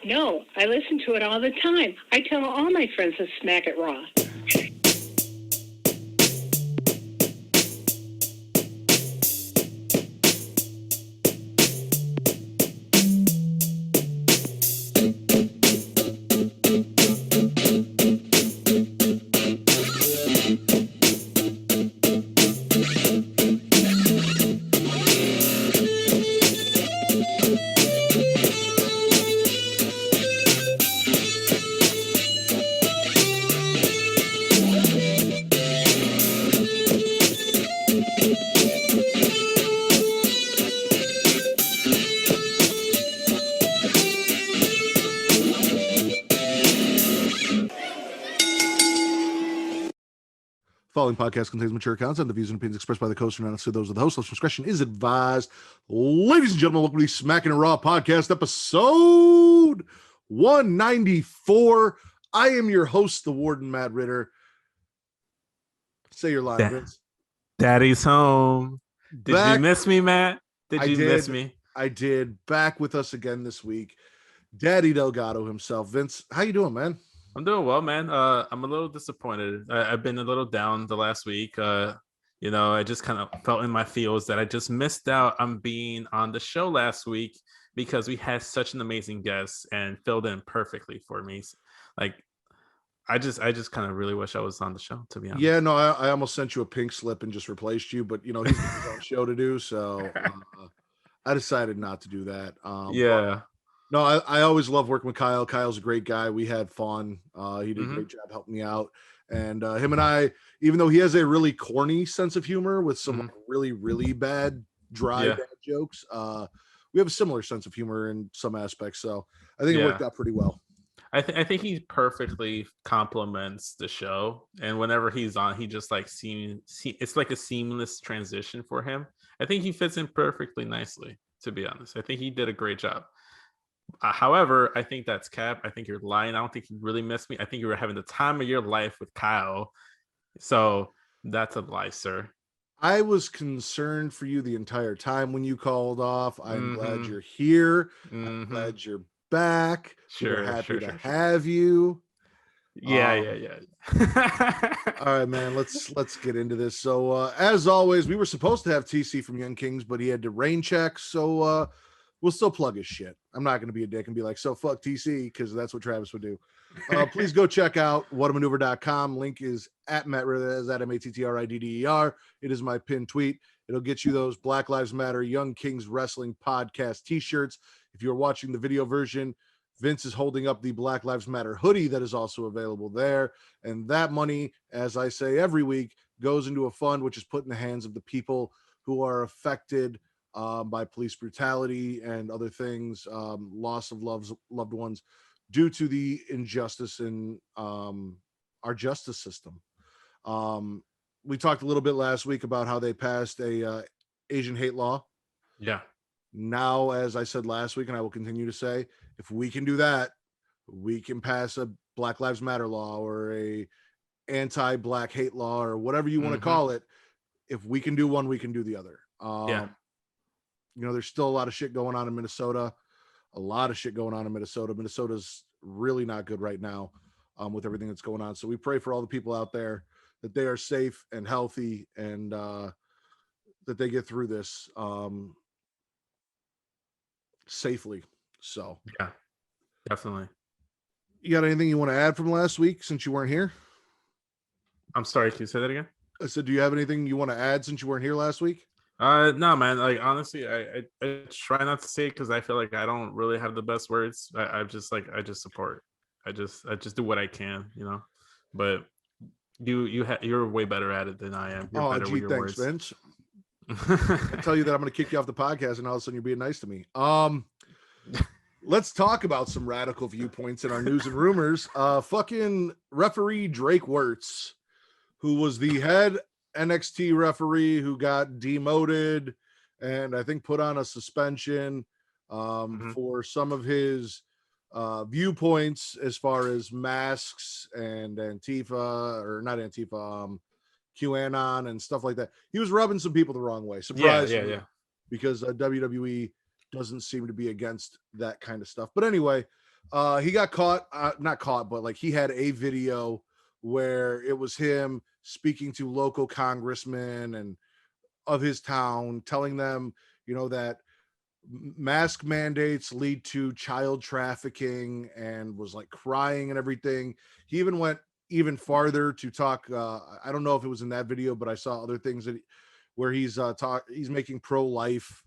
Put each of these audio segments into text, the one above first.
No, I listen to it all the time. I tell all my friends to smack it raw. Following podcast contains mature content. The views and opinions expressed by the host are not necessarily those of the host. Listener discretion is advised. Ladies and gentlemen, welcome to the Smackin and Raw podcast episode 194. I am your host, the Warden, Matt Ritter. Say your line, Vince. Daddy's home. Did you miss me, Matt? Did you miss me? I did. Back with us again this week. Daddy Delgado himself. Vince, how you doing, man? I'm doing well, man. I'm a little disappointed. I've been a little down the last week. I just kind of felt in my feels that I just missed out on being on the show last week because we had such an amazing guest and filled in perfectly for me. Like, I just kind of really wish I was on the show, to be honest. Yeah, no, I almost sent you a pink slip and just replaced you, but he's got his own show to do, so I decided not to do that. Yeah. No, I always love working with Kyle. Kyle's a great guy. We had fun. He did a great job helping me out. And him and I, even though he has a really corny sense of humor with some really, really bad, dry jokes, we have a similar sense of humor in some aspects. So I think it worked out pretty well. I think he perfectly complements the show. And whenever he's on, he just like it's like a seamless transition for him. I think he fits in perfectly nicely, to be honest. I think he did a great job. However, I think that's cap. I think you're lying. I don't think you really missed me. I think you were having the time of your life with Kyle. So that's a lie, sir. I was concerned for you the entire time when you called off. I'm glad you're here. I'm glad you're back. We're happy to have you. Yeah. All right, man. Let's get into this. So as always, we were supposed to have TC from Young Kings, but he had to rain check. So we'll still plug his shit. I'm not going to be a dick and be like, so fuck TC, because that's what Travis would do. Please go check out whatamaneuver.com. Link is at Matt Ritter, that is at MATTRIDDER. It is my pinned tweet. It'll get you those Black Lives Matter Young Kings Wrestling Podcast t-shirts. If you're watching the video version, Vince is holding up the Black Lives Matter hoodie that is also available there. And that money, as I say every week, goes into a fund which is put in the hands of the people who are affected by police brutality and other things, loss of loved ones due to the injustice in our justice system. We talked a little bit last week about how they passed a Asian hate law. Yeah. Now, as I said last week, and I will continue to say, if we can do that, we can pass a Black Lives Matter law or a anti-black hate law or whatever you want to call it. If we can do one, we can do the other. There's still a lot of shit going on in Minnesota. Minnesota's really not good right now with everything that's going on. So we pray for all the people out there that they are safe and healthy and that they get through this safely. So yeah, definitely. You got anything you want to add from last week since you weren't here? I'm sorry, can you say that again? I said, do you have anything you want to add since you weren't here last week? No, man. Like, honestly, I try not to say it because I feel like I don't really have the best words. I just support. I just do what I can, But you're way better at it than I am. You're better with your thanks, words. Vince. I tell you that I'm going to kick you off the podcast, and all of a sudden you're being nice to me. Let's talk about some radical viewpoints in our news and rumors. Fucking referee Drake Wirtz, who was the head NXT referee who got demoted and I think put on a suspension for some of his viewpoints as far as masks and Antifa, or not Antifa, QAnon and stuff like that. He was rubbing some people the wrong way. Surprisingly, because WWE doesn't seem to be against that kind of stuff. But anyway, He got caught, not caught, but like he had a video where it was him speaking to local congressmen and of his town, telling them, that mask mandates lead to child trafficking, and was like crying and everything. He even went even farther to talk. I don't know if it was in that video, but I saw other things where he's making pro-life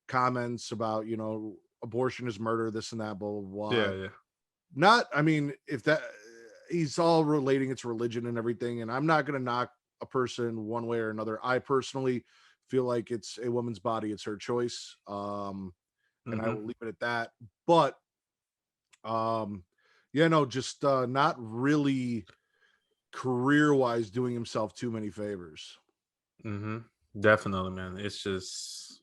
comments about, abortion is murder, this and that, blah blah blah. Yeah. Not, I mean, if that, he's all relating it to religion and everything, and I'm not going to knock a person one way or another. I personally feel like it's a woman's body, it's her choice, and I will leave it at that. But just not really career wise doing himself too many favors. Definitely, man. It's just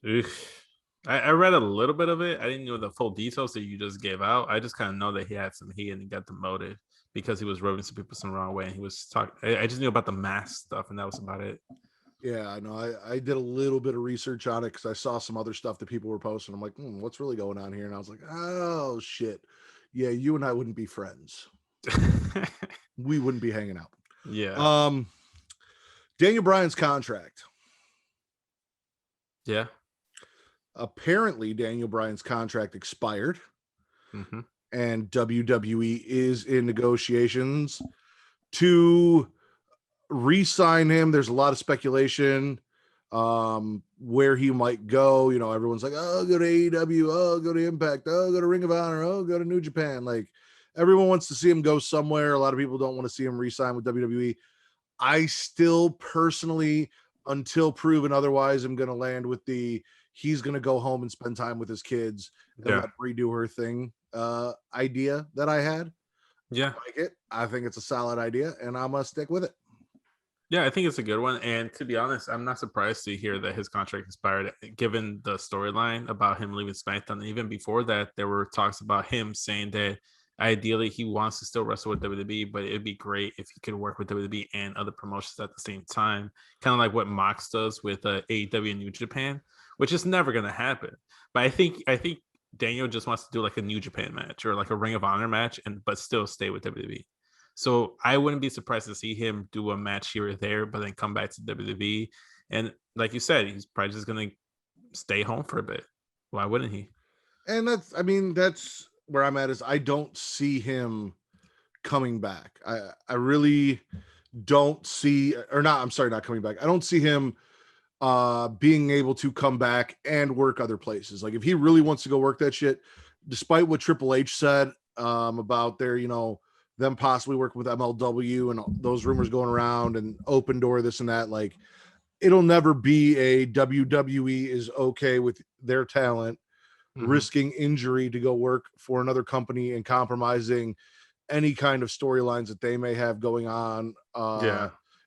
I read a little bit of it. I didn't know the full details that you just gave out. I just kind of know that he had some heat and he got demoted because he was rubbing some people some wrong way, and he was talking. I just knew about the mask stuff, and that was about it. Yeah, I know. I did a little bit of research on it because I saw some other stuff that people were posting. I'm like, what's really going on here? And I was like, oh shit, yeah, you and I wouldn't be friends. We wouldn't be hanging out. Yeah. Daniel Bryan's contract. Yeah. Apparently, Daniel Bryan's contract expired, and WWE is in negotiations to re-sign him. There's a lot of speculation where he might go. Everyone's like, oh, go to AEW, oh, go to Impact, oh, go to Ring of Honor, oh, go to New Japan. Like, everyone wants to see him go somewhere. A lot of people don't want to see him re-sign with WWE. I still personally, until proven otherwise, I'm going to land with he's going to go home and spend time with his kids and let Brie do her thing idea that I had. Yeah. I like it. I think it's a solid idea, and I'm going to stick with it. Yeah, I think it's a good one. And to be honest, I'm not surprised to hear that his contract expired, given the storyline about him leaving SmackDown. Even before that, there were talks about him saying that ideally he wants to still wrestle with WWE, but it'd be great if he could work with WWE and other promotions at the same time. Kind of like what Mox does with AEW and New Japan, which is never going to happen. But I think Daniel just wants to do like a New Japan match or like a Ring of Honor match, but still stay with WWE. So I wouldn't be surprised to see him do a match here or there, but then come back to WWE. And like you said, he's probably just going to stay home for a bit. Why wouldn't he? And that's where I'm at, is I don't see him coming back. I really don't see, or not, I'm sorry, not coming back. I don't see him being able to come back and work other places. Like, if he really wants to go work that shit, despite what Triple H said about their, them possibly working with MLW and those rumors going around and Open Door, this and that, like, it'll never be a WWE is okay with their talent risking injury to go work for another company and compromising any kind of storylines that they may have going on.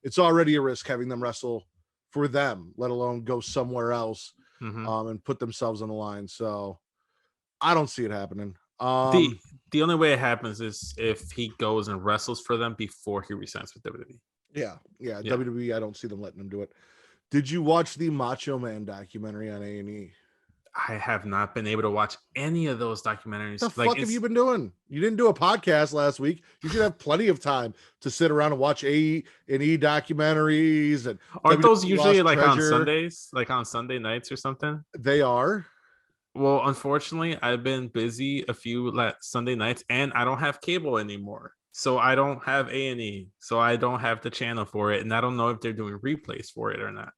It's already a risk having them wrestle for them, let alone go somewhere else and put themselves on the line. So I don't see it happening. The only way it happens is if he goes and wrestles for them before he resigns with WWE. Yeah. WWE, I don't see them letting him do it. Did you watch the Macho Man documentary on A&E? I have not been able to watch any of those documentaries. What the fuck have you been doing? You didn't do a podcast last week. You should have plenty of time to sit around and watch A&E documentaries. And aren't those usually like on Sundays, like on Sunday nights or something? They are. Well, unfortunately, I've been busy a few Sunday nights, and I don't have cable anymore. So I don't have A&E. So I don't have the channel for it, and I don't know if they're doing replays for it or not.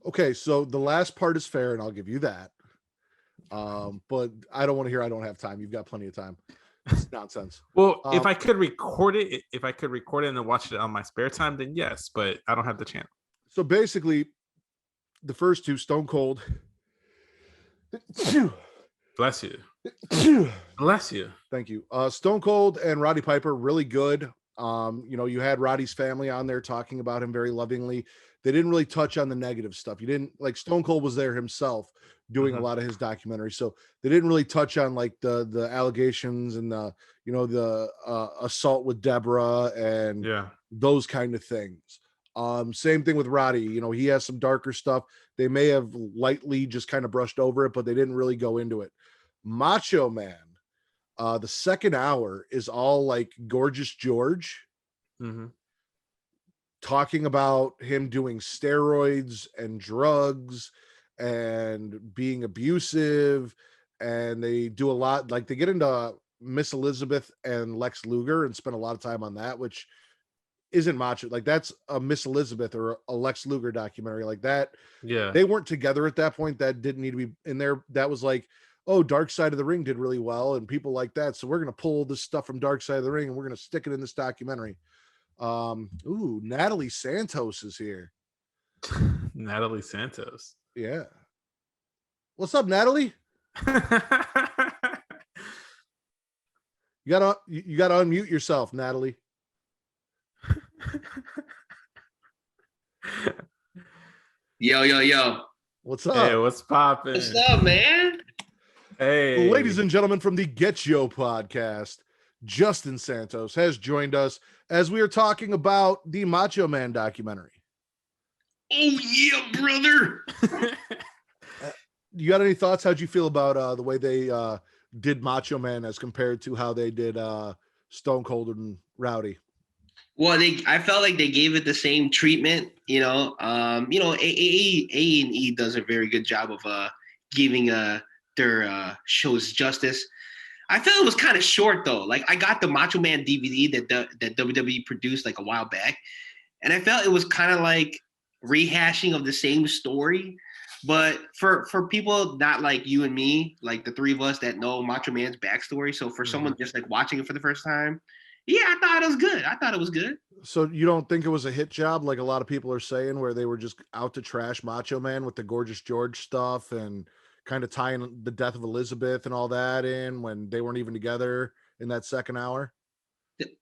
Okay, so the last part is fair, and I'll give you that. But I don't want to hear I don't have time. You've got plenty of time. It's nonsense. Well, if I could record it, and watch it on my spare time, then yes, but I don't have the channel. So basically, the first two, Stone Cold. Bless you. Bless you. Thank you. Stone Cold and Roddy Piper, really good. You had Roddy's family on there talking about him very lovingly. They didn't really touch on the negative stuff. You didn't, like, Stone Cold was there himself doing a lot of his documentary. So they didn't really touch on like the allegations and the assault with Deborah and those kind of things. Same thing with Roddy. He has some darker stuff. They may have lightly just kind of brushed over it, but they didn't really go into it. Macho Man, The second hour is all like Gorgeous George talking about him doing steroids and drugs and being abusive. And they do a lot, like they get into Miss Elizabeth and Lex Luger and spend a lot of time on that, which isn't macho. Like that's a Miss Elizabeth or a Lex Luger documentary like that. Yeah. They weren't together at that point. That didn't need to be in there. That was like, oh, Dark Side of the Ring did really well and people like that. So we're going to pull this stuff from Dark Side of the Ring and we're going to stick it in this documentary. Ooh, Natalie Santos is here. Natalie Santos. Yeah. What's up, Natalie? You gotta unmute yourself, Natalie. Yo. What's up? Hey, what's poppin'? What's up, man? Hey, Ladies and gentlemen from the Get Yo podcast, Justin Santos has joined us as we are talking about the Macho Man documentary. Oh yeah, brother. You got any thoughts? How'd you feel about the way they did Macho Man as compared to how they did Stone Cold and Rowdy? Well, I felt like they gave it the same treatment. A&E does a very good job of giving their shows justice. I felt it was kind of short though. Like I got the Macho Man DVD that WWE produced like a while back, and I felt it was kind of like rehashing of the same story. But for people not like you and me, like the three of us that know Macho Man's backstory, so for someone just like watching it for the first time, yeah, I thought it was good. So you don't think it was a hit job like a lot of people are saying, where they were just out to trash Macho Man with the Gorgeous George stuff and kind of tying the death of Elizabeth and all that in when they weren't even together in that second hour?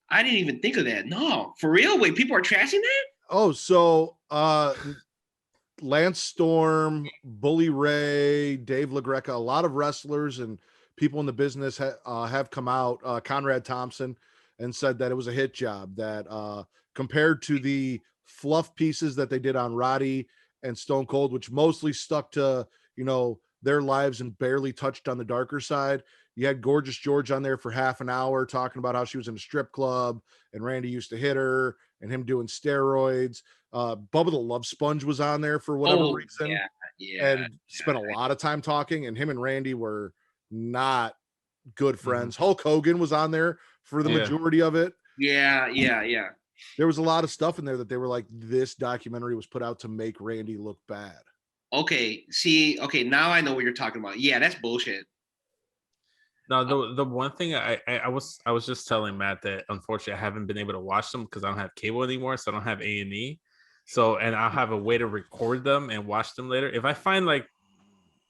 I didn't even think of that. No, for real? Wait, people are trashing that? Oh, so Lance Storm, Bully Ray, Dave LaGreca, a lot of wrestlers and people in the business have come out, Conrad Thompson, and said that it was a hit job, that compared to the fluff pieces that they did on Roddy and Stone Cold, which mostly stuck to, their lives and barely touched on the darker side. You had Gorgeous George on there for half an hour talking about how she was in a strip club and Randy used to hit her and him doing steroids. Bubba the Love Sponge was on there for whatever reason. And spent a lot of time talking, and him and Randy were not good friends. Hulk Hogan was on there for the majority of it. Yeah. There was a lot of stuff in there that they were like, this documentary was put out to make Randy look bad. Okay, now I know what you're talking about. Yeah, that's bullshit. No, the one thing I was just telling Matt that unfortunately I haven't been able to watch them because I don't have cable anymore, so I don't have A&E. So, and I'll have a way to record them and watch them later. If I find like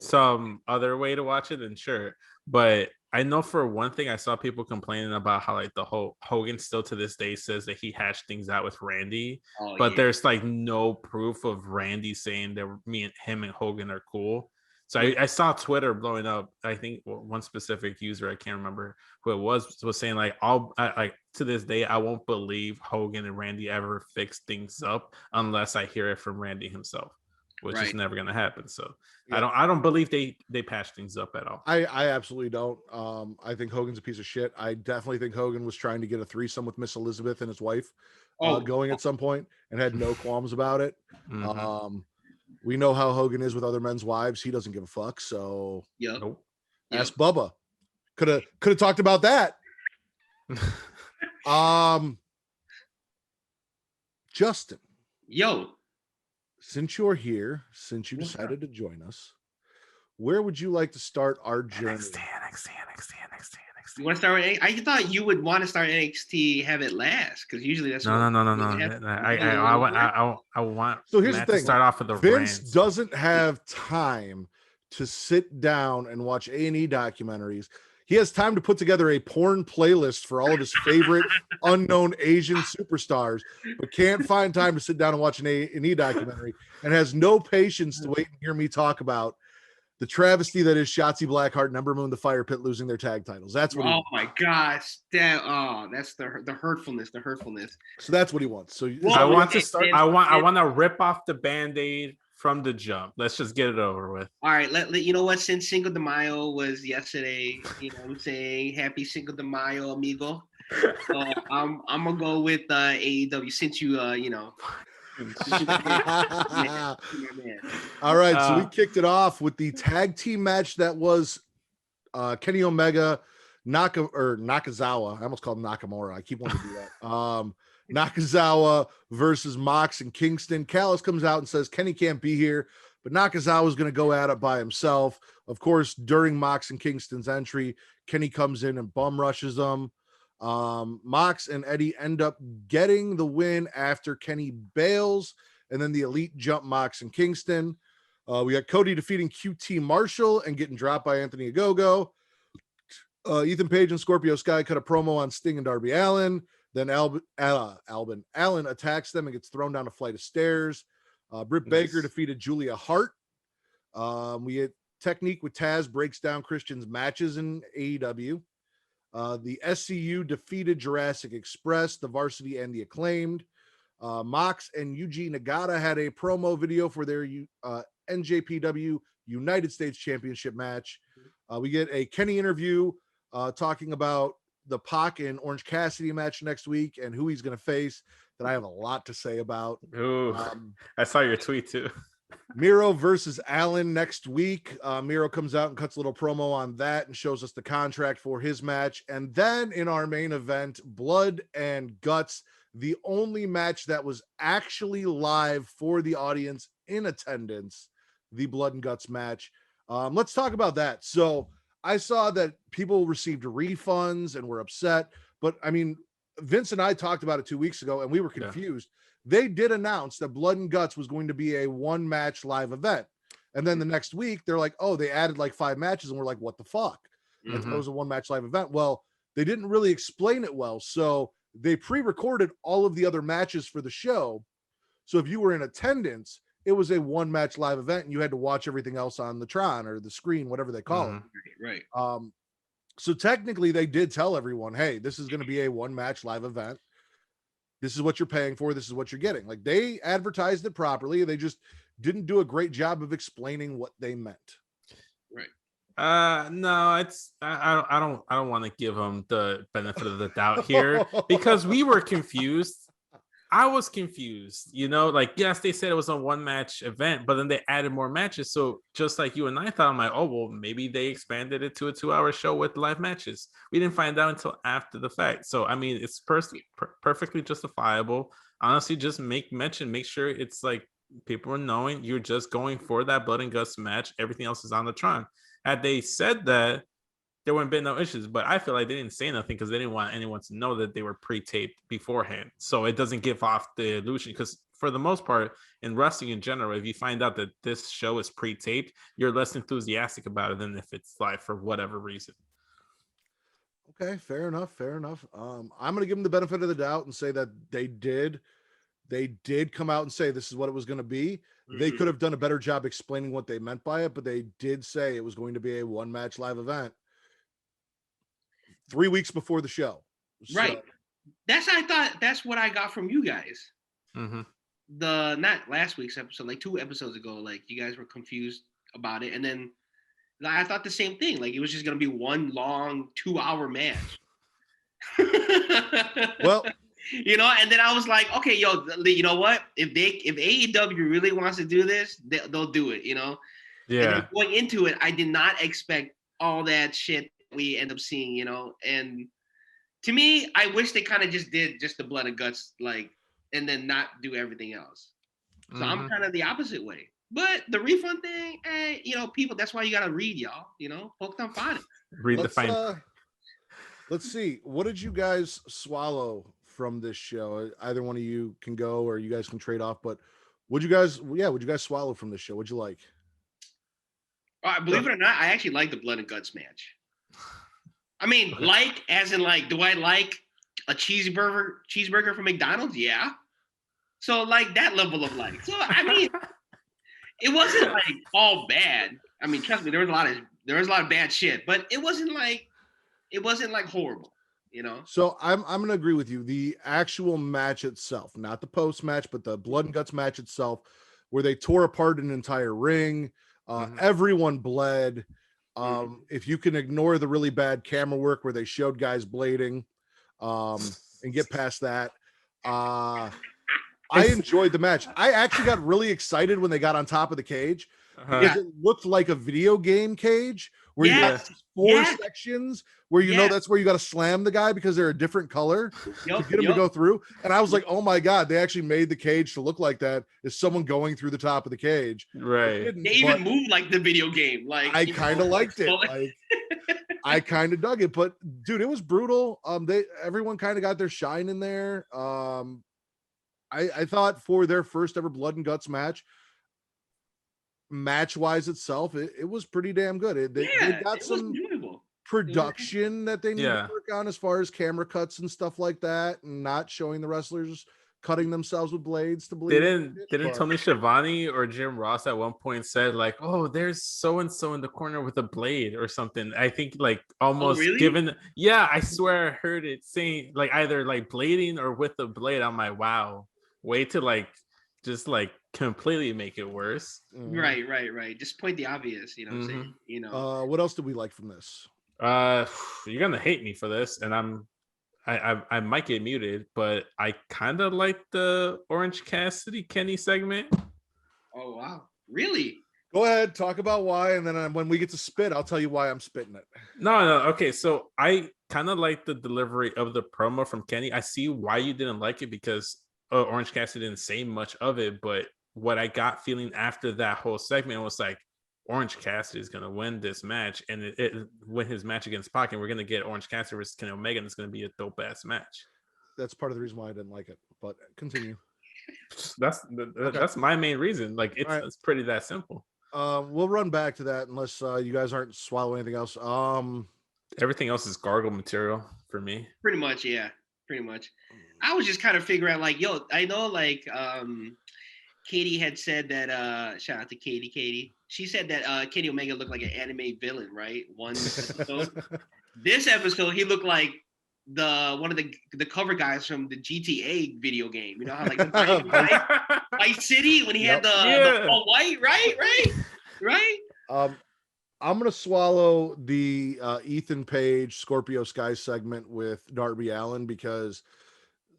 some other way to watch it, then sure. But I know for one thing, I saw people complaining about how like the whole Hogan still to this day says that he hashed things out with Randy, but there's like no proof of Randy saying that him and Hogan are cool. So I saw Twitter blowing up. I think one specific user, I can't remember who it was saying like, like to this day, I won't believe Hogan and Randy ever fixed things up unless I hear it from Randy himself, which is never going to happen. So I don't believe they patched things up at all. I absolutely don't. I think Hogan's a piece of shit. I definitely think Hogan was trying to get a threesome with Miss Elizabeth and his wife going at some point and had no qualms about it. We know how Hogan is with other men's wives. He doesn't give a fuck. So ask Bubba. Could have talked about that. Justin. Yo. Since you're here, since you decided to join us, where would you like to start our journey? NXT. You want to start with I thought you would want to start NXT, have it last, because usually that's no. I want. So here's Matt the thing: to start off with the Vince rants. doesn't have time to sit down and watch A&E documentaries. He has time to put together a porn playlist for all of his favorite unknown Asian superstars, but can't find time to sit down and watch an A&E documentary, and has no patience to wait and hear me talk about the travesty that is Shotzi Blackheart and Ember Moon, the Fire Pit, losing their tag titles. That's what. My gosh, that's the hurtfulness. So that's what he wants. So I want to start. I want to rip off the Band-Aid from the jump. Let's just get it over with. All right, you know what? Since Cinco de Mayo was yesterday, you know what I'm saying? Happy Cinco de Mayo, amigo. So I'm gonna go with AEW since you you know. All right, so we kicked it off with the tag team match that was Kenny Omega, Nakazawa. I almost called him Nakamura. I keep wanting to do that. Nakazawa versus Mox and Kingston. Callis comes out and says Kenny can't be here, but Nakazawa is going to go at it by himself. Of course, during Mox and Kingston's entry, Kenny comes in and bum rushes them. Mox and Eddie end up getting the win after Kenny bails, and then the Elite jump Mox and Kingston. We got Cody defeating QT Marshall and getting dropped by Anthony Ogogo. Ethan Page and Scorpio Sky cut a promo on Sting and Darby Allin. Then Allen attacks them and gets thrown down a flight of stairs. Britt Baker defeated Julia Hart. We had Technique with Taz breaks down Christian's matches in AEW. The SCU defeated Jurassic Express, the Varsity, and the Acclaimed. Mox and Yuji Nagata had a promo video for their NJPW United States Championship match. We get a Kenny interview talking about the Pac and Orange Cassidy match next week and who he's going to face that I have a lot to say about. Ooh, I saw your tweet too. Miro versus Allen next week. Miro comes out and cuts a little promo on that and shows us the contract for his match. And then in our main event, Blood and Guts, the only match that was actually live for the audience in attendance, the Blood and Guts match. Let's talk about that. So I saw that people received refunds and were upset, but I mean, Vince and I talked about it 2 weeks ago and we were confused. Yeah. They did announce that Blood and Guts was going to be a one match live event. And then the next week they're like, oh, they added like 5 matches. And we're like, what the fuck? It was a one match live event. Well, they didn't really explain it well. So they pre-recorded all of the other matches for the show. So if you were in attendance, it was a one match live event and you had to watch everything else on the Tron or the screen, whatever they call it. Right. So technically they did tell everyone, hey, this is going to be a one match live event. This is what you're paying for. This is what you're getting. Like they advertised it properly. They just didn't do a great job of explaining what they meant. Right. No, it's I don't want to give them the benefit of the doubt here because we were confused. I was confused, you know, like, yes, they said it was a one match event, but then they added more matches. So just like you and I thought, I'm like, oh, well, maybe they expanded it to a 2-hour show with live matches. We didn't find out until after the fact. So, I mean, it's perfectly justifiable. Honestly, just make sure it's like people are knowing you're just going for that Blood and Guts match. Everything else is on the Tron. Had they said that, there wouldn't be no issues, but I feel like they didn't say nothing because they didn't want anyone to know that they were pre-taped beforehand. So it doesn't give off the illusion because for the most part in wrestling in general, if you find out that this show is pre-taped, you're less enthusiastic about it than if it's live for whatever reason. Okay, fair enough. I'm going to give them the benefit of the doubt and say that they did come out and say this is what it was going to be. They could have done a better job explaining what they meant by it, but they did say it was going to be a one match live event 3 weeks before the show. Right. That's what I got from you guys. Not last week's episode, like 2 episodes ago, like you guys were confused about it. And then I thought the same thing. Like it was just going to be one long 2-hour match. Well, you know, and then I was like, okay, yo, you know what? If AEW really wants to do this, they'll do it, you know? Yeah. And going into it, I did not expect all that shit we end up seeing, you know? And to me, I wish they kind of just did just the Blood and Guts, like, and then not do everything else. So I'm kind of the opposite way. But the refund thing, you know, people, that's why you got to read, y'all, you know? Poked on phonics. Read the fine. Let's see. What did you guys swallow from this show? Either one of you can go or you guys can trade off, but what'd you guys swallow from this show? What'd you like? Believe it or not, I actually like the Blood and Guts match. I mean, like, as in like, do I like a cheeseburger from McDonald's? Yeah. So like that level of like, so I mean, it wasn't like all bad. I mean, trust me, there was a lot of bad shit, but it wasn't like horrible, you know? So I'm going to agree with you. The actual match itself, not the post match, but the Blood and Guts match itself where they tore apart an entire ring. Everyone bled. If you can ignore the really bad camera work where they showed guys blading, and get past that, I enjoyed the match. I actually got really excited when they got on top of the cage because it looked like a video game cage where you got four sections where you know that's where you got to slam the guy because they're a different color to get him to go through. And I was like, oh my God, they actually made the cage to look like that. Is someone going through the top of the cage? Right. They even moved like the video game. Like I kind of liked it. Like I kind of dug it, but dude, it was brutal. Everyone kind of got their shine in there. I thought for their first ever blood and guts match wise itself, it was pretty damn good. They got some production that they need to work on as far as camera cuts and stuff like that, and not showing the wrestlers cutting themselves with blades to bleed. Didn't Tony Schiavone or Jim Ross at one point said like, oh, there's so and so in the corner with a blade or something? I think like almost given. Yeah, I swear I heard it saying like either like blading or with the blade. I'm like, wow, way to like just like completely make it worse. Right. Just point the obvious, you know what I'm saying? You know. What else did we like from this? You're gonna hate me for this, and I might get muted, but I kind of like the Orange Cassidy Kenny segment. Oh wow, really? Go ahead, talk about why, and then when we get to spit, I'll tell you why I'm spitting it. No, okay. So I kind of like the delivery of the promo from Kenny. I see why you didn't like it because Orange Cassidy didn't say much of it, but what I got feeling after that whole segment was like, Orange Cassidy is going to win this match, and it win his match against Pac, and we're going to get Orange Cassidy versus Kenny Omega, and it's going to be a dope ass match. That's part of the reason why I didn't like it, but continue. That's my main reason. Like it's pretty that simple. We'll run back to that unless you guys aren't swallowing anything else. Everything else is gargle material for me. Pretty much. I was just kind of figuring out like, yo, I know like Katie had said that shout out to Katie. She said that Kenny Omega looked like an anime villain, right? One episode. This episode, he looked like one of the cover guys from the GTA video game. You know how like the Vice City when he had the all white, right? I'm gonna swallow the Ethan Page Scorpio Sky segment with Darby Allin because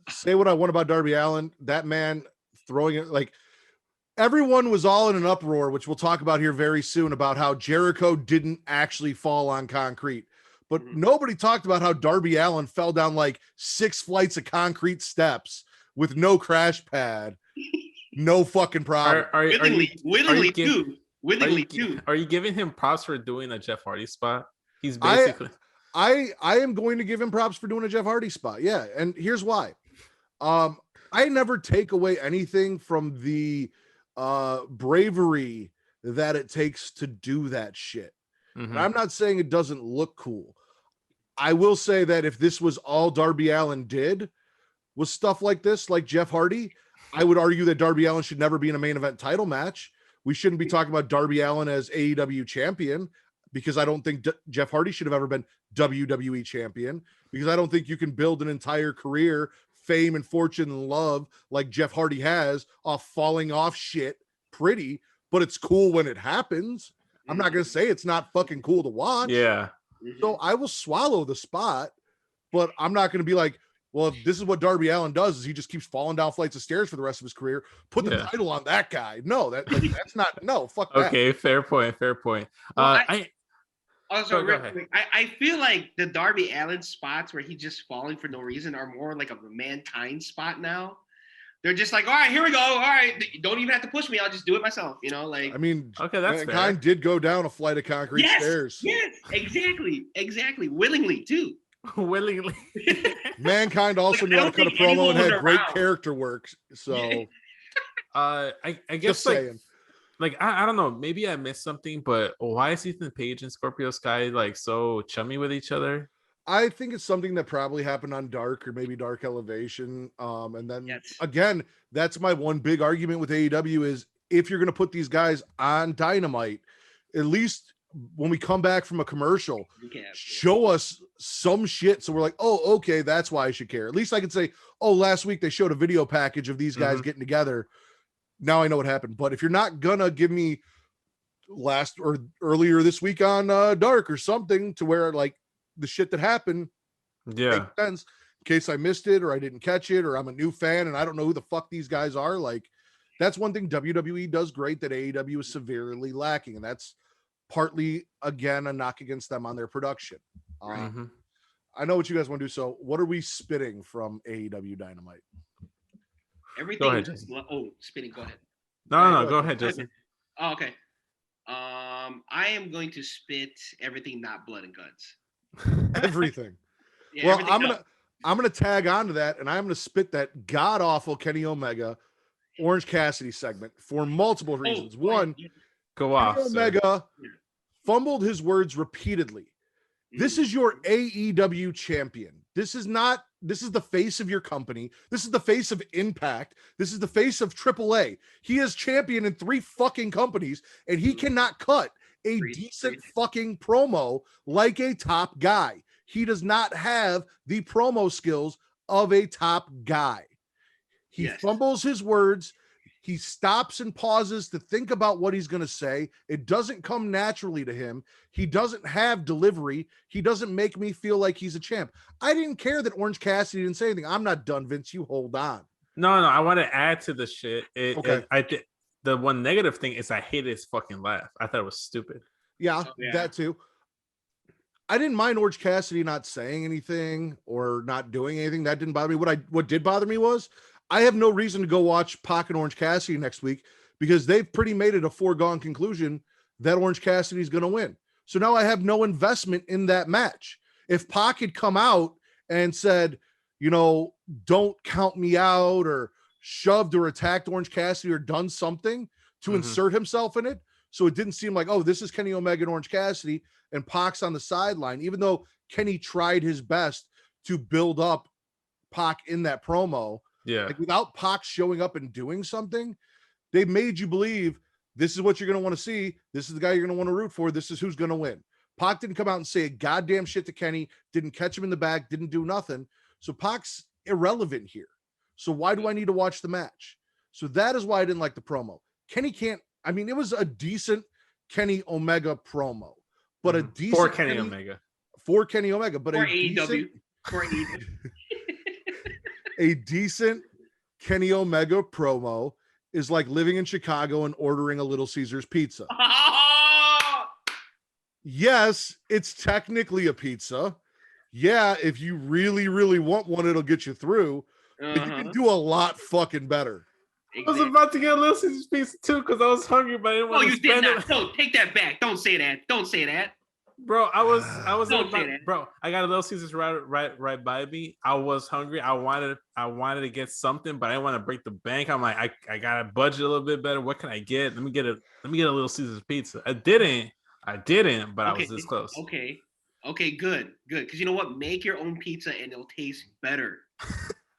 say what I want about Darby Allin, that man throwing it like. Everyone was all in an uproar, which we'll talk about here very soon, about how Jericho didn't actually fall on concrete. But nobody talked about how Darby Allin fell down like 6 flights of concrete steps with no crash pad. No fucking problem. Willingly too. Are you giving him props for doing a Jeff Hardy spot? He's basically... I am going to give him props for doing a Jeff Hardy spot. Yeah, and here's why. I never take away anything from the bravery that it takes to do that shit. And I'm not saying it doesn't look cool. I will say that if this was all Darby Allin did was stuff like this, like Jeff Hardy, I would argue that Darby Allin should never be in a main event title match. We shouldn't be talking about Darby Allin as AEW champion because I don't think Jeff Hardy should have ever been WWE champion because I don't think you can build an entire career, fame and fortune and love like Jeff Hardy has off falling off shit pretty, but it's cool when it happens. I'm not going to say it's not fucking cool to watch. Yeah. So I will swallow the spot, but I'm not going to be like, well, if this is what Darby Allin does is he just keeps falling down flights of stairs for the rest of his career. Put the title on that guy. No, that's not, no, fuck that. Okay. Fair point. Well, I feel like the Darby Allin spots where he's just falling for no reason are more like a Mankind spot now. They're just like, all right, here we go. All right, don't even have to push me. I'll just do it myself. You know, like. I mean, okay, that's Mankind fair. did go down a flight of concrete stairs. Yes, exactly. Willingly too. Willingly. Mankind also knew how to cut a promo and had great character work. So, I guess like I don't know. Maybe I missed something, but why is Ethan Page and Scorpio Sky like so chummy with each other? I think it's something that probably happened on Dark or maybe Dark Elevation. And then again, that's my one big argument with AEW is if you're going to put these guys on Dynamite, at least when we come back from a commercial, show us some shit. So we're like, oh, okay, that's why I should care. At least I could say, oh, last week they showed a video package of these guys getting together. now I know what happened. But if you're not gonna give me last or earlier this week on Dark or something to where like the shit that happened Yeah. makes sense in case I missed it or I didn't catch it or I'm a new fan and I don't know who the fuck these guys are, like that's one thing WWE does great that AEW is severely lacking, and that's partly again a knock against them on their production. I know what you guys want to do. So what are we spitting from AEW Dynamite? Everything. Go ahead, is, spinning. Go ahead. No, go ahead, Justin. Oh, okay. I am going to spit everything not blood and guts. Everything. Yeah, Well, everything I'm gonna tag on to that, and I'm gonna spit that god awful Kenny Omega Orange Cassidy segment for multiple reasons. One, go off. Kenny Omega fumbled his words repeatedly. This is your AEW champion. This is the face of your company. This is the face of Impact. This is the face of AAA. He is champion in 3 fucking companies, and he cannot cut a decent fucking promo like a top guy. He does not have the promo skills of a top guy. He fumbles his words. He stops and pauses to think about what he's going to say. It doesn't come naturally to him. He doesn't have delivery. He doesn't make me feel like he's a champ. I didn't care that Orange Cassidy didn't say anything. I'm not done, Vince. You hold on. No, I want to add to the shit. Okay. The one negative thing is I hated his fucking laugh. I thought it was stupid. Yeah, that too. I didn't mind Orange Cassidy not saying anything or not doing anything. That didn't bother me. What did bother me was I have no reason to go watch Pac and Orange Cassidy next week because they've pretty made it a foregone conclusion that Orange Cassidy is going to win. So now I have no investment in that match. If Pac had come out and said, don't count me out or shoved or attacked Orange Cassidy or done something to insert himself in it, so it didn't seem like, oh, this is Kenny Omega and Orange Cassidy and Pac's on the sideline, even though Kenny tried his best to build up Pac in that promo. Yeah. Like without Pac showing up and doing something, they made you believe this is what you're going to want to see. This is the guy you're going to want to root for. This is who's going to win. Pac didn't come out and say a goddamn shit to Kenny, didn't catch him in the back, didn't do nothing. So Pac's irrelevant here. So why do I need to watch the match? So that is why I didn't like the promo. Kenny can't, it was a decent Kenny Omega promo, but a decent for Kenny Omega, but for a AEW. A decent Kenny Omega promo is like living in Chicago and ordering a Little Caesars pizza. Yes, it's technically a pizza. Yeah, if you really, really want one, it'll get you through. But you can do a lot fucking better. Exactly. I was about to get a Little Caesars pizza too because I was hungry, but I didn't want to spend it. No, take that back. Don't say that. Don't say that. Bro, I was bro. I got a Little Caesars right by me. I was hungry. I wanted to get something, but I didn't want to break the bank. I'm like, I gotta budget a little bit better. What can I get? Let me get a Little Caesars pizza. I didn't, but I was this close. Okay, good. Because you know what? Make your own pizza and it'll taste better.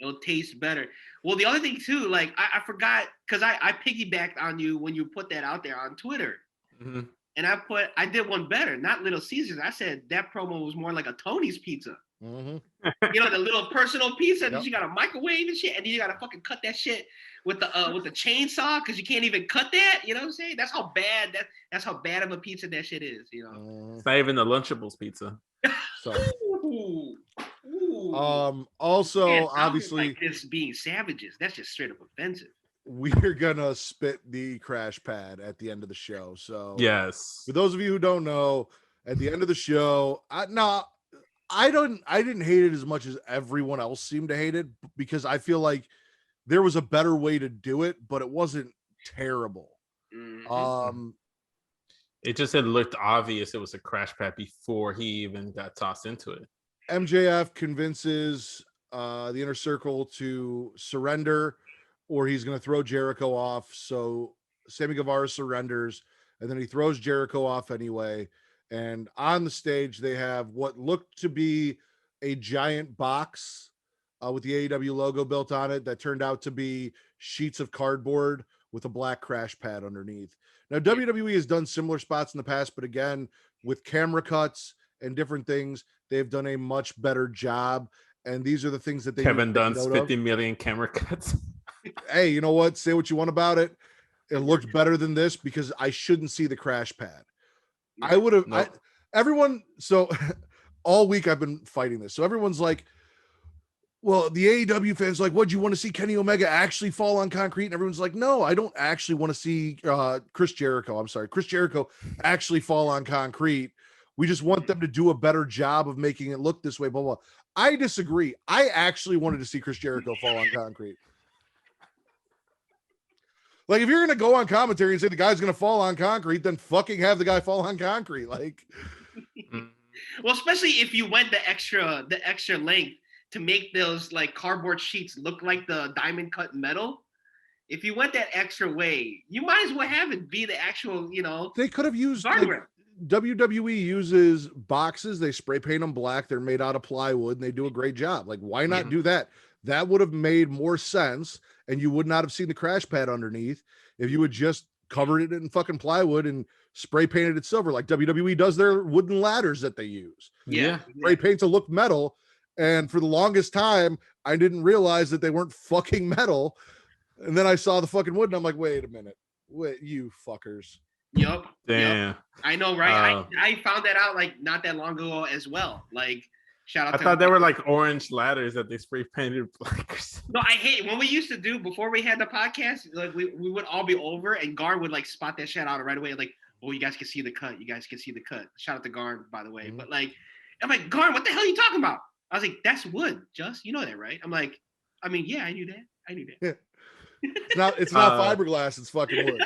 It'll taste better. Well, the other thing too, like I forgot because I piggybacked on you when you put that out there on Twitter. Mm-hmm. And I did one better, not Little Caesars. I said that promo was more like a Tony's pizza. Mm-hmm. The little personal pizza that you got a microwave and shit, and then you got to fucking cut that shit with the chainsaw because you can't even cut that. You know what I'm saying? That's how bad of a pizza that shit is. It's not even the Lunchables pizza. So. Also, man, obviously, like this being savages. That's just straight up offensive. We're gonna spit the crash pad at the end of the show. So yes, for those of you who don't know, at the end of the show, I didn't hate it as much as everyone else seemed to hate it because I feel like there was a better way to do it, but it wasn't terrible. Mm-hmm. It just had looked obvious it was a crash pad before he even got tossed into it. MJF convinces the Inner Circle to surrender, or he's going to throw Jericho off. So Sammy Guevara surrenders, and then he throws Jericho off anyway. And on the stage, they have what looked to be a giant box with the AEW logo built on it that turned out to be sheets of cardboard with a black crash pad underneath. Now, WWE has done similar spots in the past, but again, with camera cuts and different things, they've done a much better job. And these are the things that they Kevin Dunn's 50 million camera cuts. Hey, you know what? Say what you want about it. It looked better than this because I shouldn't see the crash pad. I would have. Nope. Everyone. So all week I've been fighting this. So everyone's like, well, the AEW fans like, what, do you want to see Kenny Omega actually fall on concrete? And everyone's like, no, I don't actually want to see Chris Jericho actually fall on concrete. We just want them to do a better job of making it look this way, blah, blah. I disagree. I actually wanted to see Chris Jericho fall on concrete. Like, if you're going to go on commentary and say the guy's going to fall on concrete, then fucking have the guy fall on concrete. Like, well, especially if you went the extra length to make those like cardboard sheets look like the diamond cut metal. If you went that extra way, you might as well have it be the actual, they could have used guardrail. WWE uses boxes, they spray paint them black, they're made out of plywood, and they do a great job. Like, why not do that? That would have made more sense, and you would not have seen the crash pad underneath if you had just covered it in fucking plywood and spray painted it silver, like WWE does their wooden ladders that they use. Yeah. Spray paint to look metal. And for the longest time, I didn't realize that they weren't fucking metal. And then I saw the fucking wood, and I'm like, wait a minute. Wait, you fuckers. Yep. Damn. Yep. I know, right? I found that out like not that long ago as well. Like, shout out I to thought they were like orange ladders that they spray painted black. No, I hate when we used to do before we had the podcast, like we would all be over and Gar would like spot that shit out right away. Like, oh, you guys can see the cut. You guys can see the cut. Shout out to Gar, by the way. But like, I'm like, Gar, what the hell are you talking about? I was like, that's wood, Just. You know that, right? I'm like, I mean, yeah, I knew that. Yeah. It's not fiberglass, it's fucking wood.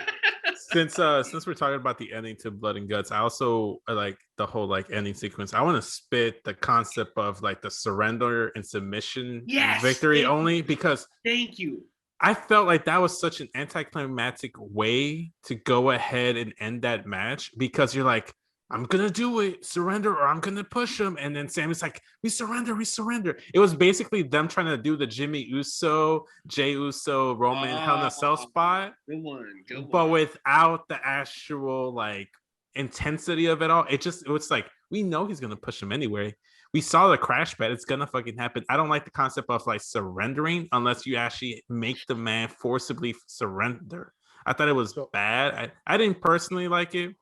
Since we're talking about the ending to Blood and Guts, I also like the whole like ending sequence. I want to spit the concept of like the surrender and submission victory only because thank you. I felt like that was such an anticlimactic way to go ahead and end that match because you're like, I'm gonna do it, surrender, or I'm gonna push him. And then Sammy's like, we surrender. It was basically them trying to do the Jimmy Uso, Jey Uso, Roman Hell in a Cell spot. Good one. But without the actual like intensity of it all. It was like, we know he's gonna push him anyway. We saw the crash pad, it's gonna fucking happen. I don't like the concept of like surrendering unless you actually make the man forcibly surrender. I thought it was bad. I didn't personally like it.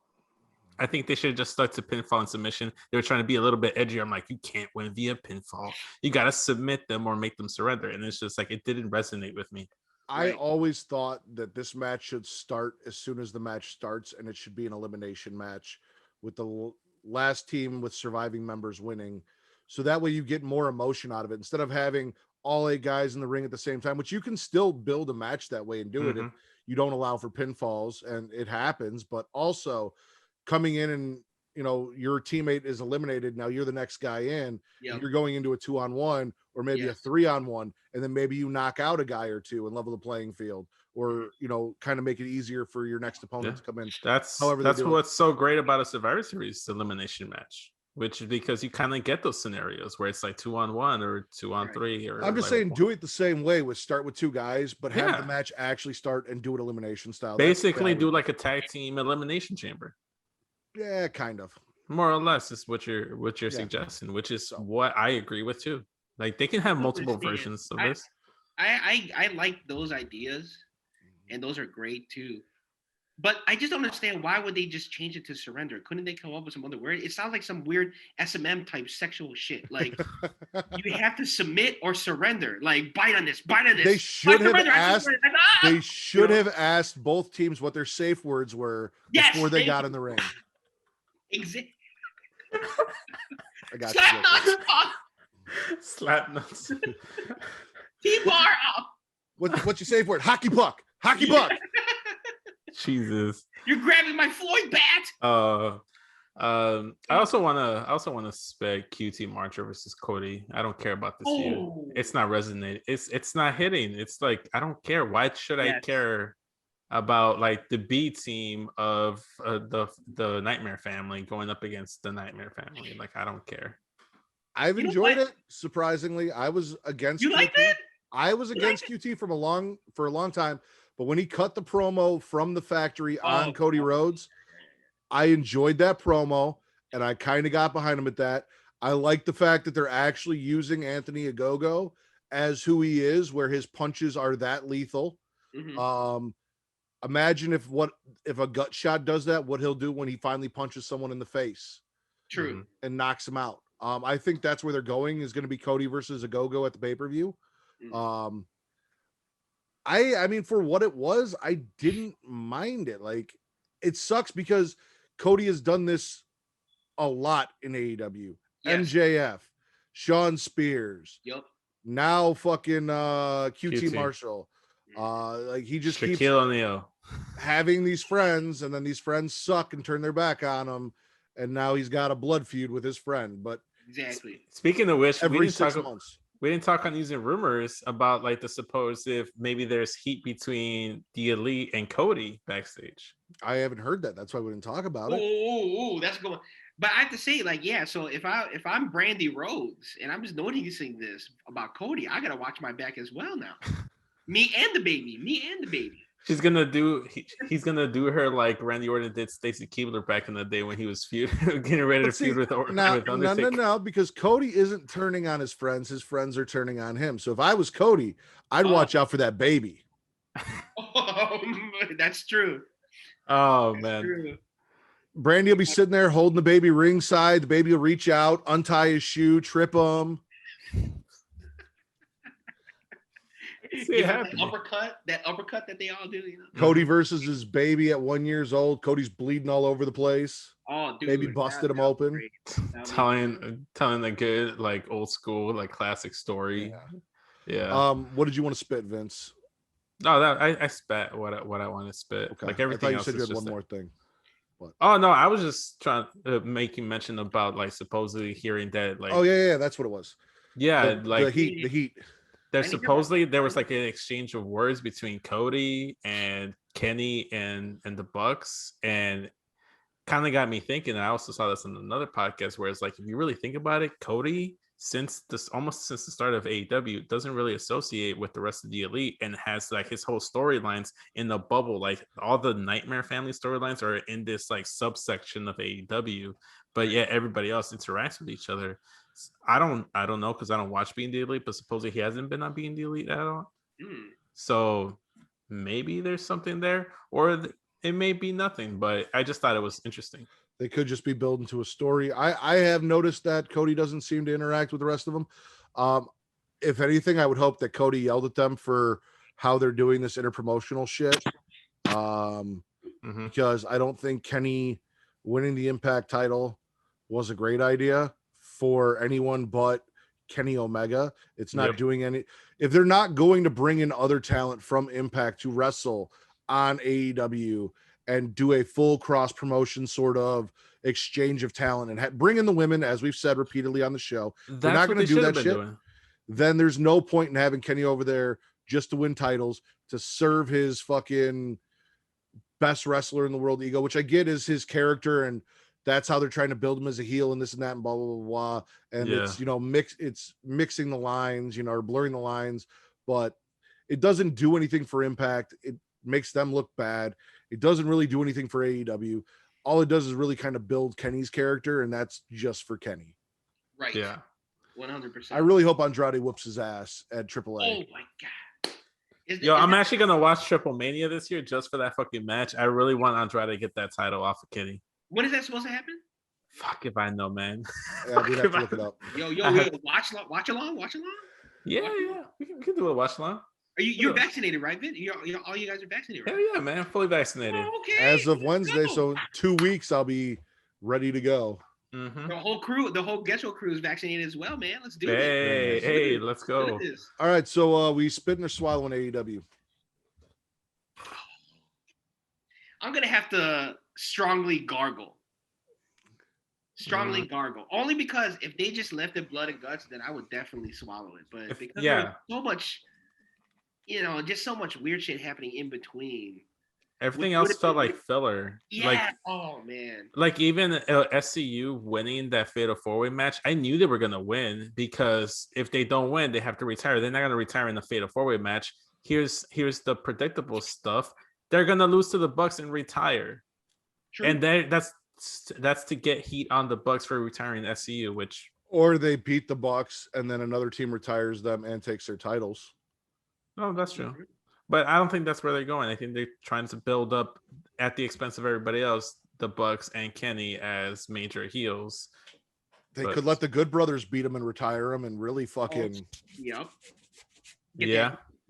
I think they should have just stuck to pinfall and submission. They were trying to be a little bit edgier. I'm like, you can't win via pinfall. You got to submit them or make them surrender. And it's just like, it didn't resonate with me. I always thought that this match should start as soon as the match starts, and it should be an elimination match with the last team with surviving members winning. So that way you get more emotion out of it instead of having all 8 guys in the ring at the same time, which you can still build a match that way and do it if you don't allow for pinfalls, and it happens. But also coming in and, your teammate is eliminated. Now you're the next guy in. Yep. You're going into a 2-on-1 or maybe a 3-on-1, and then maybe you knock out a guy or two and level the playing field, or kind of make it easier for your next opponent to come in. That's what's so great about a Survivor Series elimination match, which is because you kind of get those scenarios where it's like 2-on-1 or 2-on-3. Or I'm just saying, do it the same way. Start with 2 guys, but have the match actually start and do it elimination style. Basically, do like a tag team elimination chamber. Yeah, kind of. More or less is what you're suggesting, which is what I agree with too. Like, they can have multiple versions of this. I like those ideas, and those are great too. But I just don't understand, why would they just change it to surrender? Couldn't they come up with some other word? It sounds like some weird S&M type sexual shit. Like, you have to submit or surrender. Like, bite on this. They should have asked. They should have asked both teams what their safe words were before they got in the ring. Exactly. I got Slap nuts. Slap nuts. T-bar up. What's your safe word? Hockey puck. Hockey puck. Jesus. You're grabbing my Floyd bat. I also wanna spec QT Marcher versus Cody. I don't care about this feud. It's not resonating. It's not hitting. It's like, I don't care. Why should I care about like the B team of the Nightmare Family going up against the Nightmare Family? Like, I don't care. I've enjoyed it. Surprisingly, I was against. You like that? I was against QT for a long time, but when he cut the promo from the factory on Cody Rhodes, I enjoyed that promo, and I kind of got behind him at that. I like the fact that they're actually using Anthony Ogogo as who he is, where his punches are that lethal. Imagine if a gut shot does that, what he'll do when he finally punches someone in the face True. and knocks him out. I think that's where they're going, is going to be Cody versus Agogo at the pay-per-view. I mean, for what it was, I didn't mind it. Like, it sucks because Cody has done this a lot in AEW. Yes. MJF, Sean Spears, Yep. now fucking QT QT. Marshall. Like, he just keeps Shaquille O'Neal. having these friends, and then these friends suck and turn their back on him, and now he's got a blood feud with his friend. But Exactly. Speaking of which, every 6 months. we didn't talk on using rumors about like the supposed if maybe there's heat between the Elite and Cody backstage. I haven't heard that. That's why we didn't talk about it. Oh, that's going. But I have to say, like, yeah. So if I'm Brandy Rhodes and I'm just noticing this about Cody, I gotta watch my back as well now. Me and the baby. She's gonna do. He's gonna do her like Randy Orton did Stacy Keibler back in the day when he was getting ready to feud with Undertaker. No, because Cody isn't turning on his friends. His friends are turning on him. So if I was Cody, I'd watch out for that baby. Oh, that's true. Oh That's man. true. Brandy will be sitting there holding the baby ringside. The baby will reach out, untie his shoe, trip him. See it happening. That uppercut that they all do, you know. Cody versus his baby at 1 year old. Cody's bleeding all over the place. Oh, dude, Baby busted him open. telling the good like old school like classic story. Yeah. What did you want to spit, Vince? No, that I spat what I want to spit. Okay. Like I everything thought you else said you is had just one more thing. Oh no, I was just trying to make you mention about like supposedly hearing that like that's what it was. Yeah, like the heat. There's supposedly there was like an exchange of words between Cody and Kenny and the Bucks, and kind of got me thinking. And I also saw this in another podcast where it's like, if you really think about it, Cody since the start of AEW doesn't really associate with the rest of the Elite, and has like his whole storylines in the bubble. Like all the Nightmare Family storylines are in this like subsection of AEW, but yet everybody else interacts with each other. I don't know because I don't watch Being the Elite, but supposedly he hasn't been on Being the Elite at all. So maybe there's something there, or it may be nothing. But I just thought it was interesting. They could just be building to a story. I have noticed that Cody doesn't seem to interact with the rest of them. If anything, I would hope that Cody yelled at them for how they're doing this interpromotional shit. Because I don't think Kenny winning the Impact title was a great idea for anyone but Kenny Omega. It's not doing any. If they're not going to bring in other talent from Impact to wrestle on AEW and do a full cross promotion sort of exchange of talent and bring in the women, as we've said repeatedly on the show, they're not going to do that shit. Then there's no point in having Kenny over there just to win titles, to serve his fucking best wrestler in the world ego, which I get is his character, and that's how they're trying to build him as a heel and this and that and blah, blah, blah, blah. And it's, it's mixing the lines, or blurring the lines, but it doesn't do anything for Impact. It makes them look bad. It doesn't really do anything for AEW. All it does is really kind of build Kenny's character, and that's just for Kenny. Right. Yeah. 100%. I really hope Andrade whoops his ass at AAA. Oh my god. I'm actually gonna watch Triple Mania this year just for that fucking match. I really want Andrade to get that title off of Kenny. When is that supposed to happen? Fuck if I know, man. Yeah, we'd have to look it up. Yo, watch along. Yeah. We can do a watch along. You're vaccinated, right, Vin? All you guys are vaccinated, right? Hell yeah, man. Fully vaccinated. Oh, okay. As of Wednesday, so 2 weeks, I'll be ready to go. The whole Ghetto crew is vaccinated as well, man. Let's do it. Hey, let's go. All right, so we spitting or swallowing AEW? I'm gonna have to strongly gargle. Gargle. Only because if they just left it blood and guts, then I would definitely swallow it. But because there's so much, just so much weird shit happening in between. Everything else felt like filler. Yeah. Like, oh man. Like even SCU winning that Fatal 4-Way match, I knew they were gonna win, because if they don't win, they have to retire. They're not gonna retire in the Fatal 4-Way match. Here's the predictable stuff. They're gonna lose to the Bucks and retire. True. And that's to get heat on the Bucks for retiring SCU, which, or they beat the Bucks and then another team retires them and takes their titles. Oh, that's true. But I don't think that's where they're going. I think they're trying to build up at the expense of everybody else, the Bucks and Kenny as major heels. They could let the Good Brothers beat him and retire him and really fucking. Yep.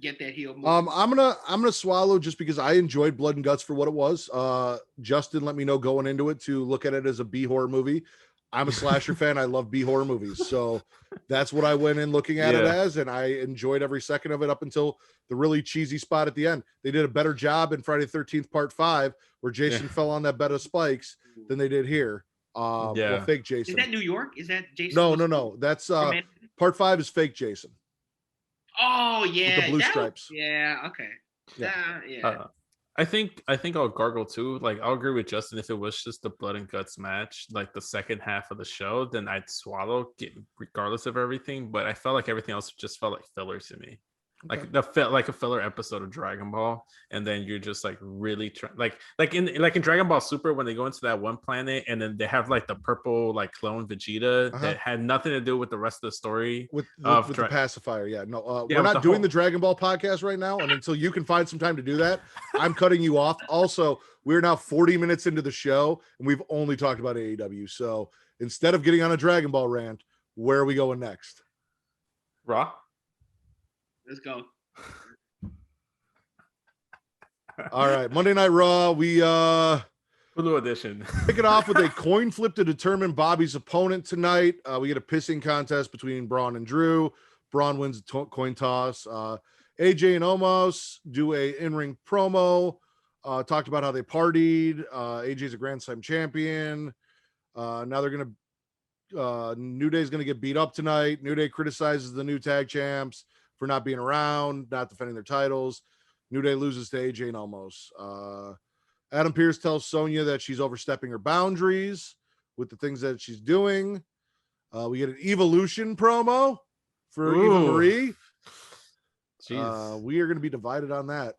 Get that heel move. I'm gonna swallow just because I enjoyed Blood and Guts for what it was. Justin let me know going into it to look at it as a B horror movie. I'm a slasher fan. I love B horror movies, so that's what I went in looking at it as, and I enjoyed every second of it up until the really cheesy spot at the end. They did a better job in Friday the 13th Part 5, where Jason fell on that bed of spikes, than they did here. Well, fake Jason. Is that New York? Is that Jason? No. That's Part 5 is fake Jason. Oh yeah, with the blue stripes. Okay. Yeah. I think I'll gargle too. Like, I'll agree with Justin. If it was just the Blood and Guts match, like the second half of the show, then I'd swallow, regardless of everything. But I felt like everything else just felt like filler to me. Okay. Like a filler episode of Dragon Ball, and then you're just like really like in Dragon Ball Super, when they go into that one planet and then they have like the purple like clone Vegeta that had nothing to do with the rest of the story with the pacifier. We're not doing the Dragon Ball podcast right now, and until you can find some time to do that, I'm cutting you off. Also, we're now 40 minutes into the show and we've only talked about AEW, so instead of getting on a Dragon Ball rant, where are we going next? Raw. Let's go. All right, Monday Night Raw. We Hulu edition. Kick it off with a coin flip to determine Bobby's opponent tonight. We get a pissing contest between Braun and Drew. Braun wins the coin toss. AJ and Omos do a in-ring promo. Talked about how they partied. AJ's a Grand Slam champion. Now they're gonna New Day's gonna get beat up tonight. New Day criticizes the new tag champs for not being around, not defending their titles. New Day loses to AJ and Omos. Adam Pearce tells Sonya that she's overstepping her boundaries with the things that she's doing. We get an Evolution promo for Eva Marie. We are going to be divided on that.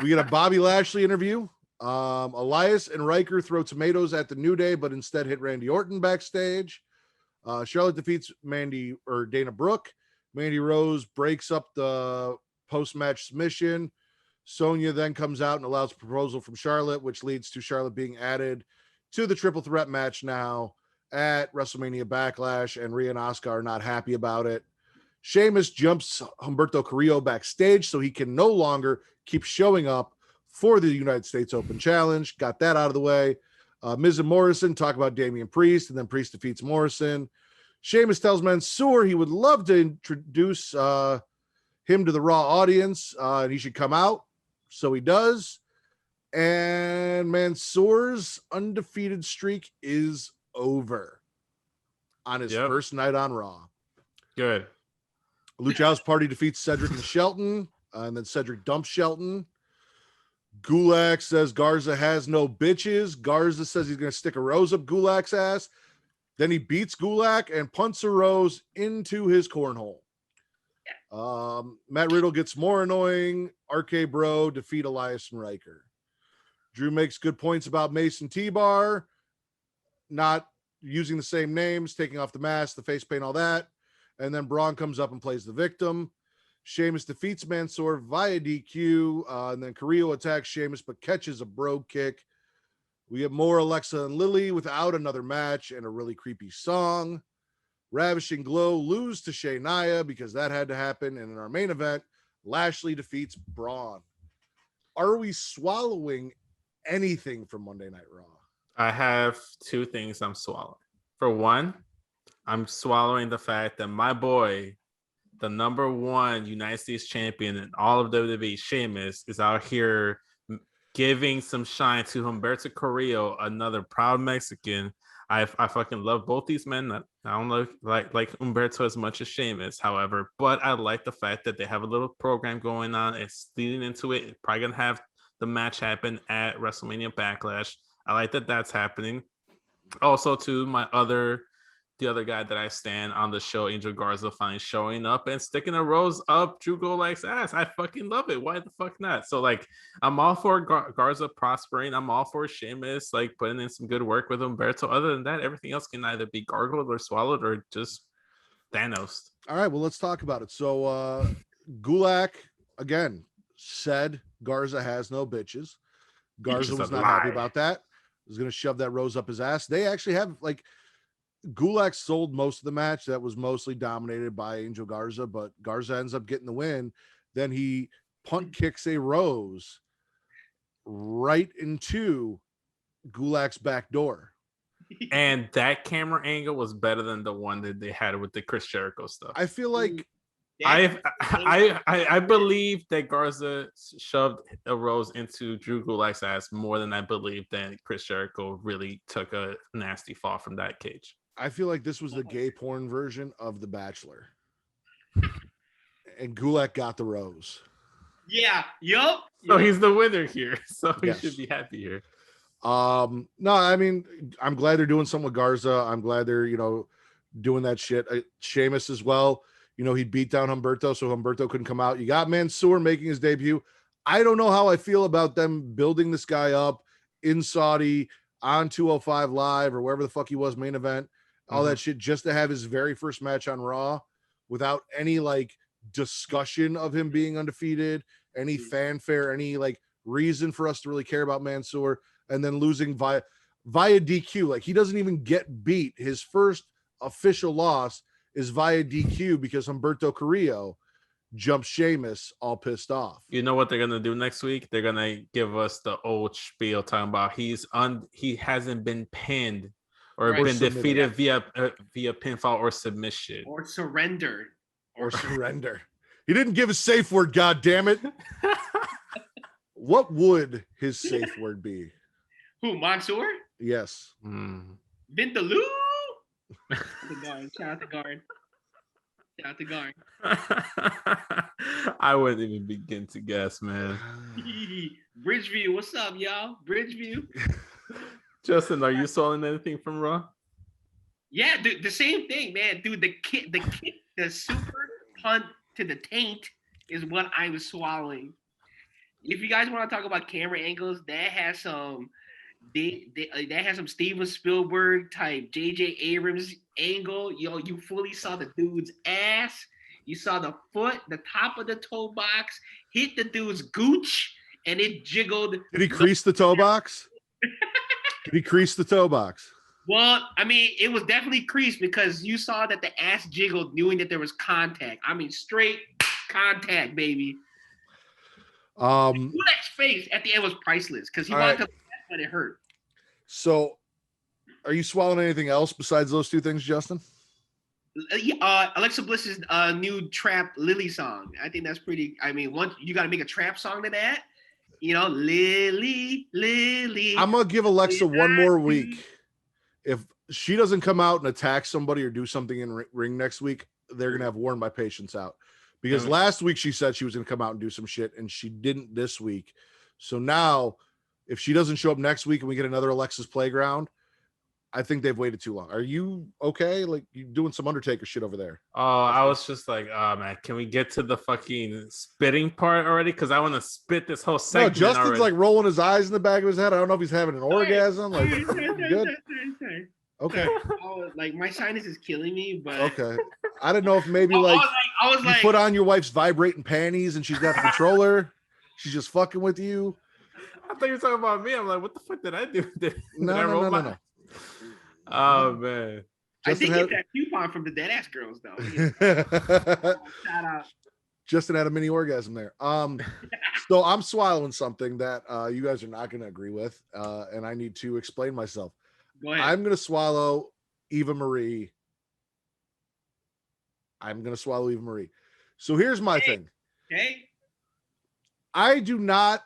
We get a Bobby Lashley interview. Elias and Riker throw tomatoes at the New Day, but instead hit Randy Orton backstage. Charlotte defeats Dana Brooke. Mandy Rose breaks up the post-match submission. Sonya then comes out and allows a proposal from Charlotte, which leads to Charlotte being added to the triple threat match now at WrestleMania Backlash, and Rhea and Asuka are not happy about it. Sheamus jumps Humberto Carrillo backstage so he can no longer keep showing up for the United States Open Challenge. Got that out of the way. Miz and Morrison talk about Damian Priest, and then Priest defeats Morrison. Sheamus tells Mansoor he would love to introduce him to the Raw audience, and he should come out. So he does. And Mansoor's undefeated streak is over on his first night on Raw. Good. Lucha House Party defeats Cedric and Shelton, and then Cedric dumps Shelton. Gulak says Garza has no bitches. Garza says he's going to stick a rose up Gulak's ass. Then he beats Gulak and punts a rose into his cornhole. Matt Riddle gets more annoying. RK Bro defeat Elias and Riker. Drew makes good points about Mason T-Bar not using the same names, taking off the mask, the face paint, all that. And then Braun comes up and plays the victim. Sheamus defeats Mansoor via DQ. And then Carrillo attacks Sheamus but catches a brogue kick. We get more Alexa and Lily without another match and a really creepy song. Ravishing Glow lose to Shania because that had to happen. And in our main event, Lashley defeats Braun. Are we swallowing anything from Monday Night Raw? I have two things I'm swallowing. For one, I'm swallowing the fact that my boy, the number one United States champion in all of WWE, Sheamus, is out here giving some shine to Humberto Carrillo, another proud Mexican. I fucking love both these men. I don't like Humberto as much as Sheamus, however, but I like the fact that they have a little program going on. It's leading into it. It's probably gonna have the match happen at WrestleMania Backlash. I like that that's happening. Also, to the other guy that I stand on the show, Angel Garza, finally showing up and sticking a rose up Drew Gulak's ass. I fucking love it. Why the fuck not? So, like, I'm all for Garza prospering. I'm all for Sheamus, like, putting in some good work with Humberto. Other than that, everything else can either be gargled or swallowed or just Thanos. All right, well, let's talk about it. So, Gulak again, said Garza has no bitches. Garza Which is was a not happy lie. about that. Was going to shove that rose up his ass. They actually have like Gulak sold most of the match. That was mostly dominated by Angel Garza, but Garza ends up getting the win. Then he punt kicks a rose right into Gulak's back door. And that camera angle was better than the one that they had with the Chris Jericho stuff. I feel like I believe that Garza shoved a rose into Drew Gulak's ass more than I believe that Chris Jericho really took a nasty fall from that cage. I feel like this was the gay porn version of The Bachelor. And Gulak got the rose. Yeah. Yup. So he's the winner here. So he Yes. should be happy here. No, I mean, I'm glad they're doing something with Garza. I'm glad they're, doing that shit. Sheamus as well. He beat down Humberto, so Humberto couldn't come out. You got Mansoor making his debut. I don't know how I feel about them building this guy up in Saudi on 205 Live or wherever the fuck he was, main event, all that shit, just to have his very first match on Raw without any like discussion of him being undefeated, any fanfare, any like reason for us to really care about Mansoor, and then losing via DQ. Like he doesn't even get beat. His first official loss is via DQ because Humberto Carrillo jumped Sheamus all pissed off. You know what they're gonna do next week? They're gonna give us the old spiel talking about he hasn't been pinned or Right. been Or defeated via pinfall or submission. Or surrendered. Or surrender. He didn't give a safe word, god damn it. What would his safe word be? Who, Mansoor? Yes. Vintaloo? The guard. Shout out to guard. Shout out to guard. I wouldn't even begin to guess, man. Bridgeview, what's up, y'all? Bridgeview. Justin, are you swallowing anything from Raw? Yeah, dude, the same thing, man. Dude, the super punt to the taint is what I was swallowing. If you guys want to talk about camera angles, that has some Steven Spielberg type J.J. Abrams angle. Yo, you fully saw the dude's ass. You saw the foot, the top of the toe box, hit the dude's gooch, and it jiggled. Did he crease the toe box? Did he crease the toe box? Well, I mean, it was definitely creased because you saw that the ass jiggled, knowing that there was contact. I mean, straight contact, baby. Gulak's face at the end was priceless because he wanted to laugh when it hurt. So, are you swallowing anything else besides those two things, Justin? Alexa Bliss's new trap Lily song. I think that's pretty. I mean, once you got to make a trap song to that, Lily. I'm gonna give Alexa one more week. If she doesn't come out and attack somebody or do something in ring next week, they're gonna have worn my patience out. Because last week she said she was gonna come out and do some shit, and she didn't this week. So now, if she doesn't show up next week and we get another Alexa's Playground, I think they've waited too long. Are you okay? Like, you doing some Undertaker shit over there? Oh, I was just like, oh man, can we get to the fucking spitting part already? Because I want to spit this whole No, segment. Justin's already. like rolling his eyes in the back of his head. I don't know if he's having an orgasm. Like, good. Okay. Like, my sinus is killing me, but Okay. I didn't know if maybe like I was you like, put on your wife's vibrating panties and she's got the controller. She's just fucking with you. I thought you were talking about me. I'm like, what the fuck did I do? Did I No. roll my- Oh man. I Justin did had- get that coupon from the Deadass Girls though. Shout out. Justin had a mini orgasm there. So I'm swallowing something that you guys are not going to agree with, and I need to explain myself. Go ahead. I'm going to swallow Eva Marie. So here's my thing. Okay. I do not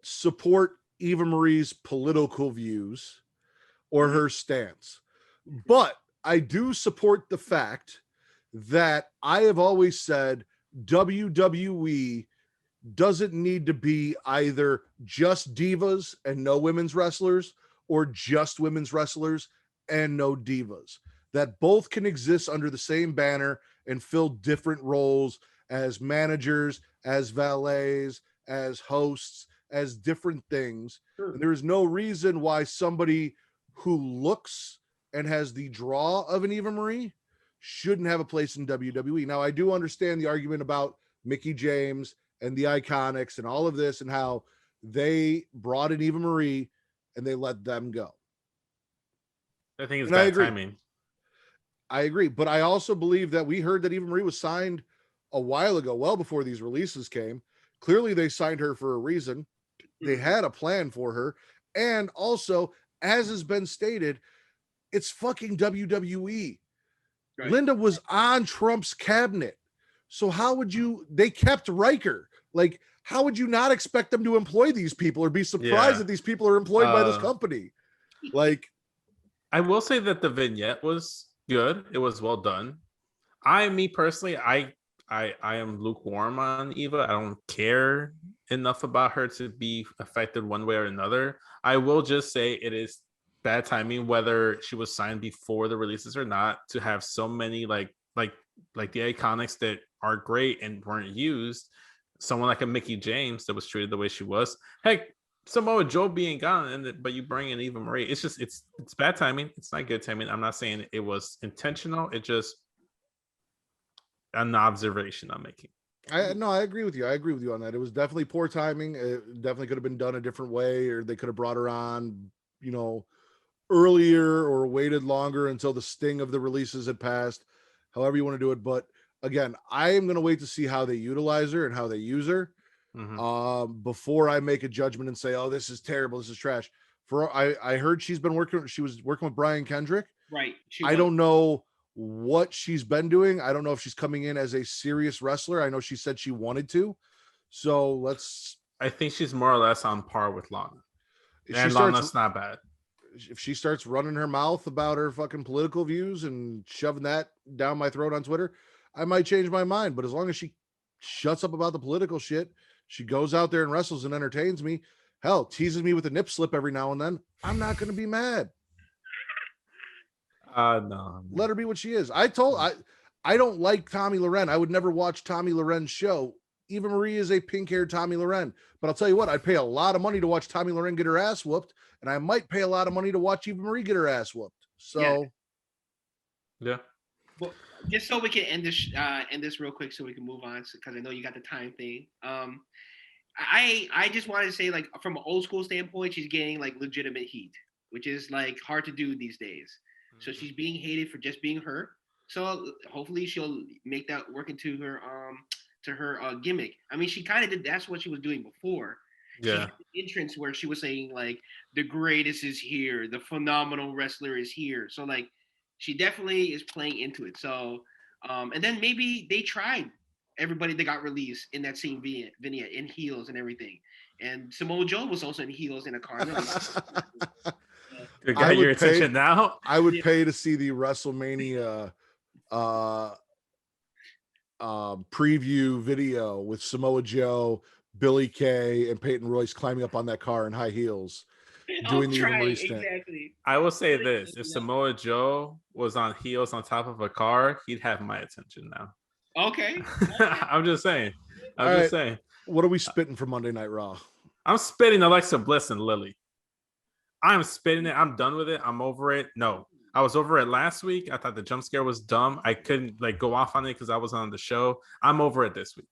support Eva Marie's political views or her stance, but I do support the fact that I have always said WWE doesn't need to be either just divas and no women's wrestlers or just women's wrestlers and no divas. That both can exist under the same banner and fill different roles as managers, as valets, as hosts, as different things. Sure. There is no reason why somebody who looks and has the draw of an Eva Marie shouldn't have a place in WWE. Now, I do understand the argument about Mickie James and the Iconics and all of this, and how they brought in Eva Marie and they let them go. I think it's And I bad agree. timing. I agree, but I also believe that we heard that Eva Marie was signed a while ago, well before these releases came. Clearly, they signed her for a reason. They had a plan for her, and also, as has been stated, it's fucking WWE. Right. Linda was on Trump's cabinet, so how would you? They kept Riker. Like, how would you not expect them to employ these people or be surprised that these people are employed by this company? Like, I will say that the vignette was good. It was well done. Me personally, I am lukewarm on Eva. I don't care enough about her to be affected one way or another. I will just say it is bad timing, whether she was signed before the releases or not, to have so many like the Iconics that are great and weren't used. Someone like a Mickey James that was treated the way she was. Heck, Samoa Joe being gone, but you bring in Eva Marie. It's just it's bad timing. It's not good timing. I'm not saying it was intentional. It just an observation I'm making. I agree with you. I agree with you on that. It was definitely poor timing. It definitely could have been done a different way, or they could have brought her on, earlier, or waited longer until the sting of the releases had passed. However you want to do it. But again, I am going to wait to see how they utilize her and how they use her before I make a judgment and say, oh, this is terrible, this is trash. I heard she was working with Brian Kendrick. Right. I don't know what she's been doing. I don't know if she's coming in as a serious wrestler. I know she said she wanted to. So I think she's more or less on par with Lana. And Lana's not bad. If she starts running her mouth about her fucking political views and shoving that down my throat on Twitter, I might change my mind. But as long as she shuts up about the political shit, she goes out there and wrestles and entertains me, hell, teases me with a nip slip every now and then, I'm not going to be mad. No. Let her be what she is. I don't like Tommy Loren. I would never watch Tommy Loren's show. Eva Marie is a pink-haired Tommy Loren. But I'll tell you what, I'd pay a lot of money to watch Tommy Loren get her ass whooped, and I might pay a lot of money to watch Eva Marie get her ass whooped. So, yeah. Well, just so we can end this real quick, so we can move on, because I know you got the time thing. I just wanted to say, like, from an old school standpoint, she's getting like legitimate heat, which is like hard to do these days. So she's being hated for just being her. So hopefully she'll make that work into her gimmick. I mean, she kind of did. That's what she was doing before. Yeah. She had the entrance where she was saying like, the greatest is here, the phenomenal wrestler is here. So like, she definitely is playing into it. So, and then maybe they tried everybody that got released in that same vignette in heels and everything. And Samoa Joe was also in heels in a car. You got your attention now? I would pay to see the WrestleMania preview video with Samoa Joe, Billy Kay, and Peyton Royce climbing up on that car in high heels. Doing the Eva Marie stunt. Exactly. I will say this: if Samoa Joe was on heels on top of a car, he'd have my attention now. Okay. I'm just saying. Saying. What are we spitting for Monday Night Raw? I'm spitting Alexa Bliss and Lily. I'm spitting it. I'm done with it. I'm over it. No, I was over it last week. I thought the jump scare was dumb. I couldn't go off on it because I was on the show. I'm over it this week.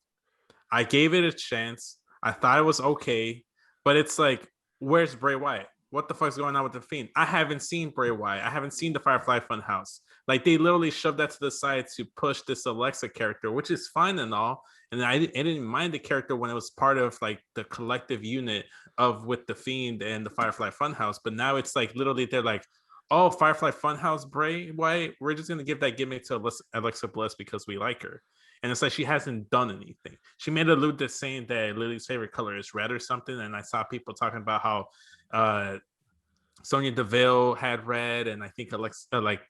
I gave it a chance. I thought it was okay, but it's like, where's Bray Wyatt? What the fuck's going on with the Fiend? I haven't seen Bray Wyatt. I haven't seen the Firefly Funhouse. Like, they literally shoved that to the side to push this Alexa character, which is fine and all. And I didn't mind the character when it was part of like the collective unit of with the Fiend and the Firefly Funhouse. But now it's like literally they're like, oh, Firefly Funhouse, Bray Wyatt, we're just gonna give that gimmick to Alexa Bliss because we like her. And it's like she hasn't done anything. She made a allude to saying that Lily's favorite color is red or something. And I saw people talking about how Sonya Deville had red, and I think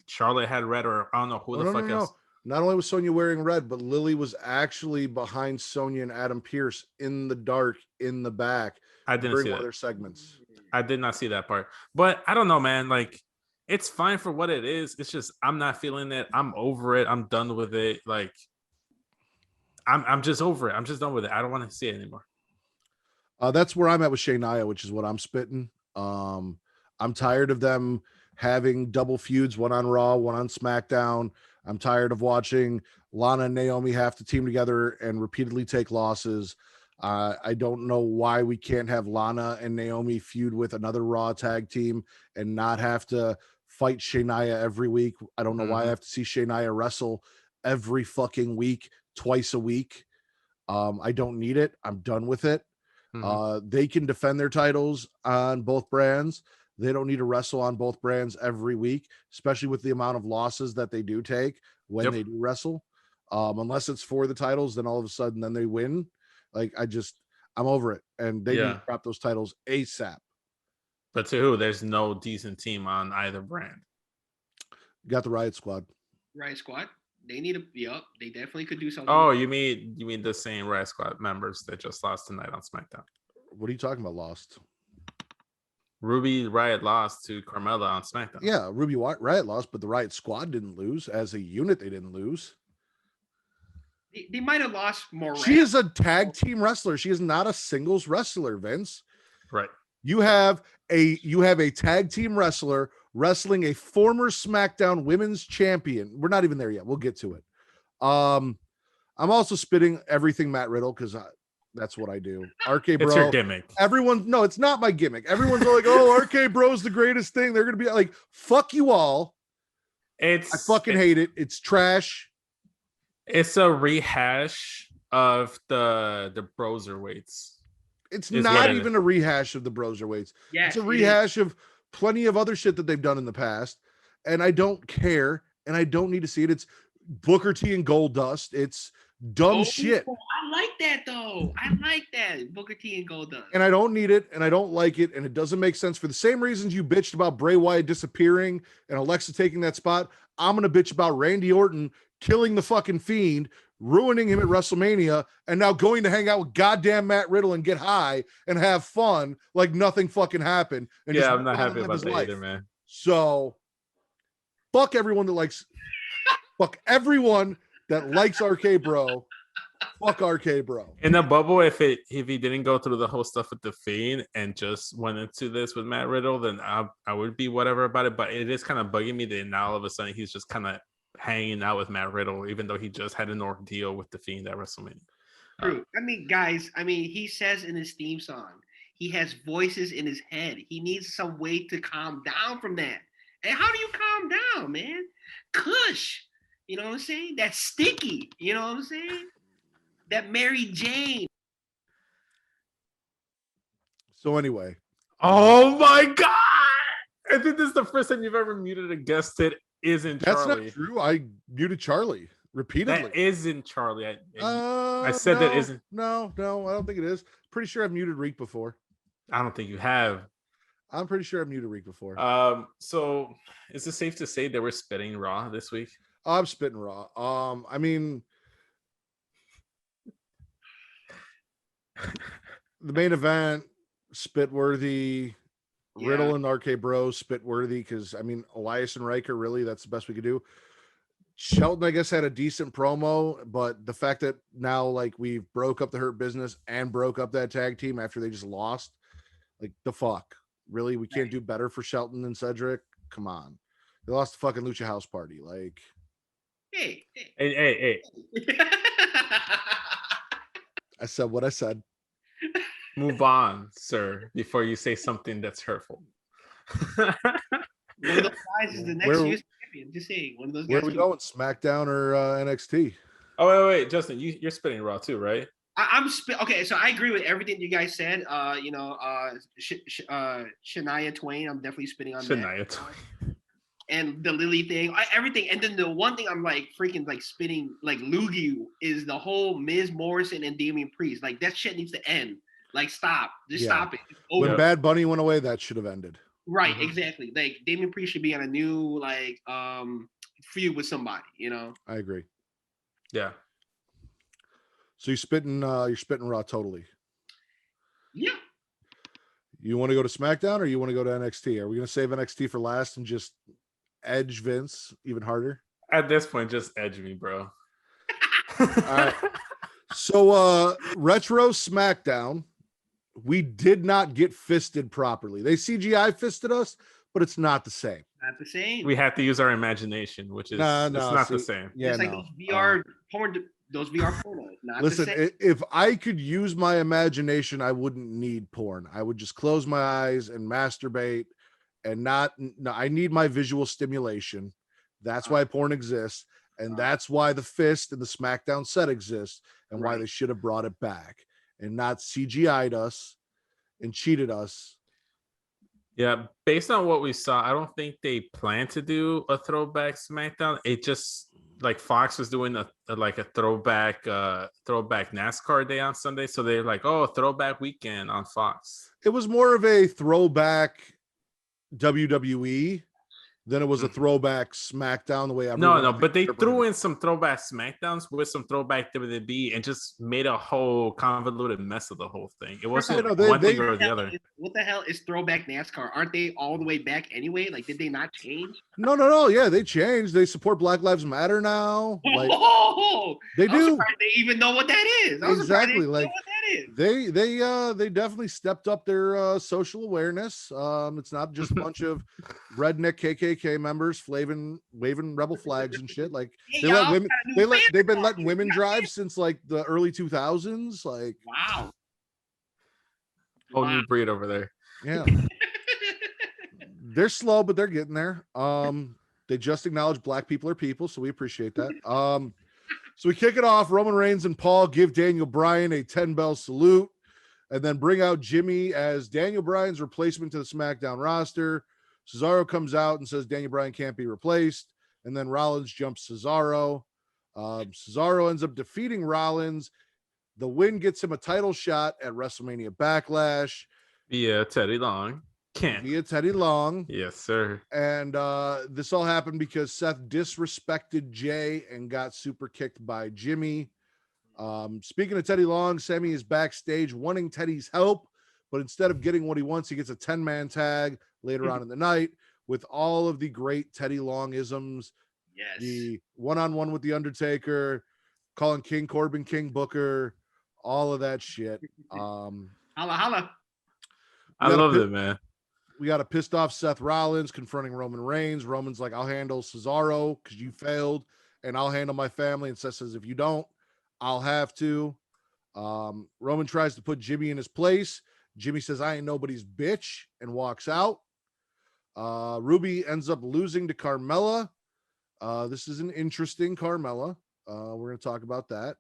Charlotte had red, or I don't know who the fuck else. Not only was Sonya wearing red, but Lily was actually behind Sonya and Adam Pearce in the dark in the back. I didn't see one that. of their segments. I did not see that part, but I don't know, man. Like, it's fine for what it is. It's just I'm not feeling it. I'm over it. I'm done with it. Like, I'm just over it. I'm just done with it. I don't want to see it anymore. That's where I'm at with Shania, which is what I'm spitting. I'm tired of them having double feuds, one on Raw, one on SmackDown. I'm tired of watching Lana and Naomi have to team together and repeatedly take losses. I don't know why we can't have Lana and Naomi feud with another Raw tag team and not have to fight Shania every week. I don't know why I have to see Shania wrestle every fucking week, twice a week. I don't need it. I'm done with it. They can defend their titles on both brands. They don't need to wrestle on both brands every week, especially with the amount of losses that they do take when they do wrestle. Unless it's for the titles, then all of a sudden then they win. Like I'm over it. And they need to drop those titles ASAP. But to who? There's no decent team on either brand. You got the Riot Squad. Riot Squad. They need they definitely could do something. Oh, you mean the same Riot Squad members that just lost tonight on SmackDown? What are you talking about? Lost? Ruby Riot lost to Carmella on SmackDown. Yeah, Ruby Riot lost, but the Riot Squad didn't lose. As a unit, they didn't lose. They might have lost more. She is a tag team wrestler. She is not a singles wrestler, Vince. Right. You have a tag team wrestler wrestling a former SmackDown Women's Champion. We're not even there yet. We'll get to it. I'm also spitting everything Matt Riddle because that's what I do. RK Bro. It's your gimmick. No, it's not my gimmick. Everyone's like, "Oh, RK Bro's the greatest thing." They're gonna be like, "Fuck you all." I fucking hate it. It's trash. It's a rehash of the Broserweights. It's not even a rehash of the Broserweights. Yeah, it's a rehash of plenty of other shit that they've done in the past. And I don't care. And I don't need to see it. It's Booker T and Goldust. It's dumb shit. I like that though. I like that. Booker T and Goldust. And I don't need it. And I don't like it. And it doesn't make sense for the same reasons you bitched about Bray Wyatt disappearing and Alexa taking that spot. I'm going to bitch about Randy Orton killing the fucking Fiend, ruining him at WrestleMania, and now going to hang out with goddamn Matt Riddle and get high and have fun like nothing fucking happened. And I'm not happy about that either, man. So fuck everyone that likes RK Bro. Fuck RK Bro. In the bubble, if he didn't go through the whole stuff with the Fiend and just went into this with Matt Riddle, then I would be whatever about it. But it is kind of bugging me that now all of a sudden he's just kind of hanging out with Matt Riddle, even though he just had an ordeal with the Fiend at WrestleMania. True. I mean, guys, he says in his theme song, he has voices in his head. He needs some way to calm down from that. And how do you calm down, man? Kush. You know what I'm saying? That's sticky. You know what I'm saying? That Mary Jane. So anyway. Oh my God. I think this is the first time you've ever muted a guest that isn't Charlie. That's not true. I muted Charlie repeatedly. That isn't Charlie. I said that isn't. No, I don't think it is. Pretty sure I've muted Reek before. I don't think you have. I'm pretty sure I've muted Reek before. So is it safe to say that we're spitting Raw this week? I'm spitting Raw. I mean, the main event, spit worthy. Riddle and RK Bro spit worthy because Elias and Riker, really, that's the best we could do. Shelton, I guess, had a decent promo, but the fact that now we broke up the Hurt Business and broke up that tag team after they just lost, the fuck, really, we can't do better for Shelton and Cedric. Come on, they lost the fucking Lucha House Party. Hey. I said what I said. Move on, sir, before you say something that's hurtful. One of those guys is the next year's champion. Just saying, one of those guys. Where are we going? SmackDown or NXT? Oh wait, Justin, you're spitting Raw too, right? Okay, so I agree with everything you guys said. Shania Twain, I'm definitely spitting on Shania Twain. And the Lily thing, everything. And then the one thing I'm freaking spitting loogie is the whole Miz Morrison and Damian Priest. That shit needs to end. Stop. Just stop it. When Bad Bunny went away, that should have ended. Right, exactly. Damian Priest should be on a new feud with somebody, I agree. Yeah. So you're spitting Raw totally. Yeah. You want to go to SmackDown or you want to go to NXT? Are we going to save NXT for last and just edge Vince even harder? At this point, just edge me, bro. All right. So retro SmackDown, we did not get fisted properly. They CGI fisted us, but it's not the same. Not the same. We have to use our imagination, which is it's not the same. Yeah, it's those VR pornos. Not Listen, the same. if I could use my imagination, I wouldn't need porn. I would just close my eyes and masturbate and not. No, I need my visual stimulation. That's why porn exists. And that's why the fist and the SmackDown set exists and why Right. they should have brought it back and not CGI'd us and cheated us. Yeah, based on what we saw, I don't think they plan to do a throwback SmackDown. It just like Fox was doing a throwback NASCAR day on Sunday, so they're like, oh, throwback weekend on Fox. It was more of a throwback WWE than it was a throwback SmackDown the way everyone. No, but they threw in some throwback SmackDowns with some throwback WWE and just made a whole convoluted mess of the whole thing. It wasn't one thing or the other. What the hell is throwback NASCAR? Aren't they all the way back anyway? Like, did they not change? No. Yeah, they changed. They support Black Lives Matter now. Like they I'm do. surprised they even know what that is. Exactly. Like know what that is. they definitely stepped up their social awareness. It's not just a bunch of redneck KKK members waving rebel flags and shit. Like Hey, they let y'all, women. got a new They've been fan letting club. women drive since like the early 2000s. Like Wow. Whole new breed over there. yeah. They're slow, but they're getting there. They just acknowledge black people are people, so we appreciate that. So we kick it off. Roman Reigns and Paul give Daniel Bryan a 10-bell salute, and then bring out Jimmy as Daniel Bryan's replacement to the SmackDown roster. Cesaro comes out and says Daniel Bryan can't be replaced, and then Rollins jumps Cesaro. Cesaro ends up defeating Rollins. The win gets him a title shot at WrestleMania Backlash. Yeah, Teddy Long. Via Teddy Long. Yes, sir. And this all happened because Seth disrespected Jay and got super kicked by Jimmy. Speaking of Teddy Long, Sammy is backstage wanting Teddy's help, but instead of getting what he wants, he gets a 10-man tag later on in the night with all of the great Teddy Long-isms. Yes. The one-on-one with The Undertaker, calling King Corbin King Booker, all of that shit. Holla, holla. I love it, man. We got a pissed off Seth Rollins confronting Roman Reigns. Roman's like, I'll handle Cesaro because you failed, and I'll handle my family. And Seth says, if you don't, I'll have to. Roman tries to put Jimmy in his place. Jimmy says, I ain't nobody's bitch, and walks out. Ruby ends up losing to Carmella. This is an interesting Carmella. We're going to talk about that.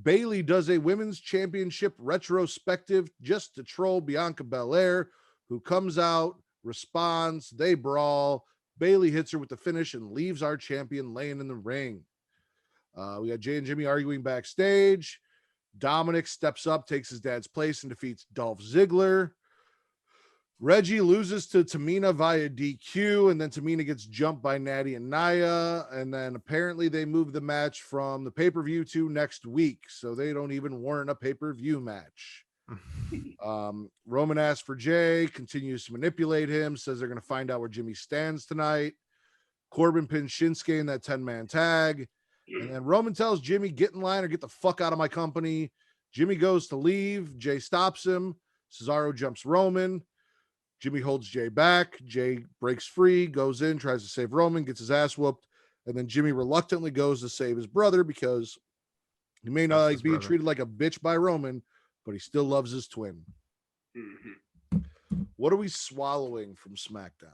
Bayley does a women's championship retrospective just to troll Bianca Belair, who comes out, responds, they brawl. Bayley hits her with the finish and leaves our champion laying in the ring. We got Jay and Jimmy arguing backstage. Dominic steps up, takes his dad's place, and defeats Dolph Ziggler. Reggie loses to Tamina via DQ, and then Tamina gets jumped by Natty and Nia, and then apparently they move the match from the pay-per-view to next week, so they don't even warrant a pay-per-view match. Roman asks for Jay, continues to manipulate him, says they're going to find out where Jimmy stands tonight. Corbin pins Shinsuke in that 10-man tag, and then Roman tells Jimmy, get in line or get the fuck out of my company. Jimmy goes to leave. Jay stops him. Cesaro jumps Roman. Jimmy holds Jay back. Jay breaks free, goes in, tries to save Roman, gets his ass whooped, and then Jimmy reluctantly goes to save his brother because he may not like being treated like a bitch by Roman, but he still loves his twin. Mm-hmm. What are we swallowing from SmackDown?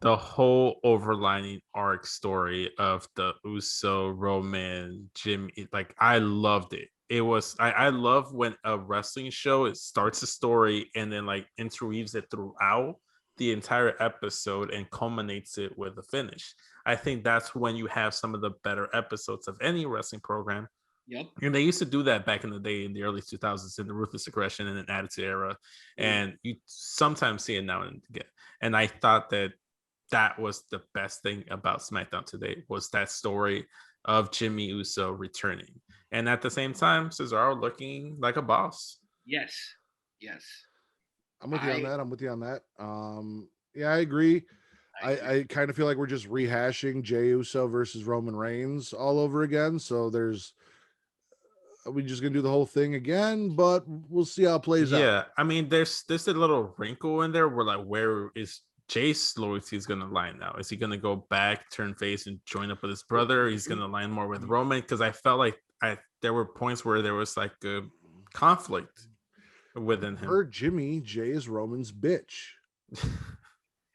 The whole overlining arc story of the Uso, Roman, Jimmy, like I loved it. It was I love when a wrestling show it starts a story and then like interweaves it throughout the entire episode and culminates it with a finish. I think that's when you have some of the better episodes of any wrestling program. Yep. And they used to do that back in the day in the early 2000s in the Ruthless Aggression and an Attitude Era. And you sometimes see it now and again. And I thought that was the best thing about SmackDown today was that story of Jimmy Uso returning. And at the same time, Cesaro looking like a boss. Yes. I'm with you on that. Yeah, I agree. I kind of feel like we're just rehashing Jey Uso versus Roman Reigns all over again. So are we just gonna do the whole thing again? But we'll see how it plays out. Yeah, I mean, there's a little wrinkle in there where like, where is Jay's loyalty is gonna line now? Is he gonna go back, turn face, and join up with his brother? He's gonna line more with Roman because I felt like there were points where there was like a conflict within him. For Jimmy, Jay is Roman's bitch.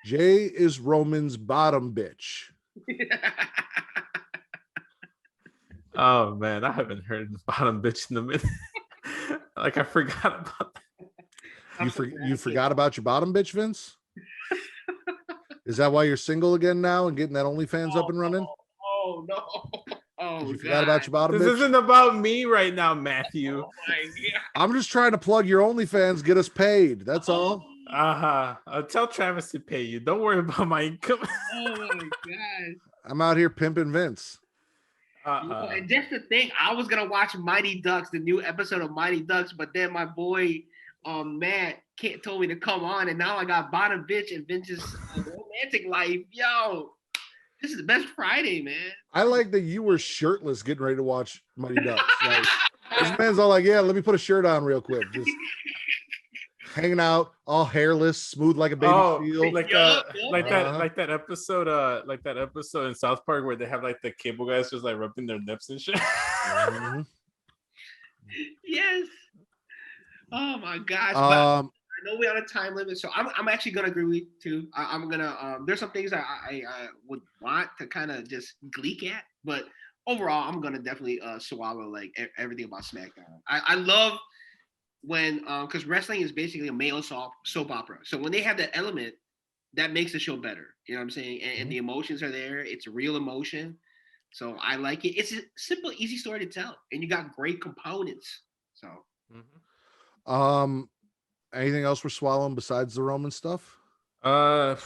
Jay is Roman's bottom bitch. Oh man, I haven't heard bottom bitch in a minute. Like I forgot about that. You forgot about your bottom bitch, Vince? Is that why you're single again now and getting that OnlyFans up and running? Oh no. Oh, You forgot about your bottom This bitch? isn't about me right now, Matthew. Oh my God. I'm just trying to plug your OnlyFans, get us paid. That's all. I'll tell Travis to pay you. Don't worry about my income. Oh my God. I'm out here pimping Vince. And that's the thing. I was gonna watch Mighty Ducks, the new episode of Mighty Ducks, but then my boy Matt told me to come on, and now I got bottom bitch and Vince's romantic life. Yo, this is the best Friday, man. I like that you were shirtless getting ready to watch Mighty Ducks. Like, this man's all like, yeah, let me put a shirt on real quick. Just hanging out, all hairless, smooth like a baby seal. like that episode in South Park where they have like the cable guys just like rubbing their nips and shit. Mhm. Yes. Oh my gosh. But I know we're on a time limit, so I'm actually gonna agree with you too. I'm gonna there's some things that I would want to kind of just gleek at, but overall I'm gonna definitely swallow like everything about SmackDown. I love when because wrestling is basically a male soap opera, so when they have that element, that makes the show better. You know what I'm saying? And the emotions are there. It's real emotion, so I like it. It's a simple, easy story to tell, and you got great components. So. Anything else we're swallowing besides the Roman stuff? Well,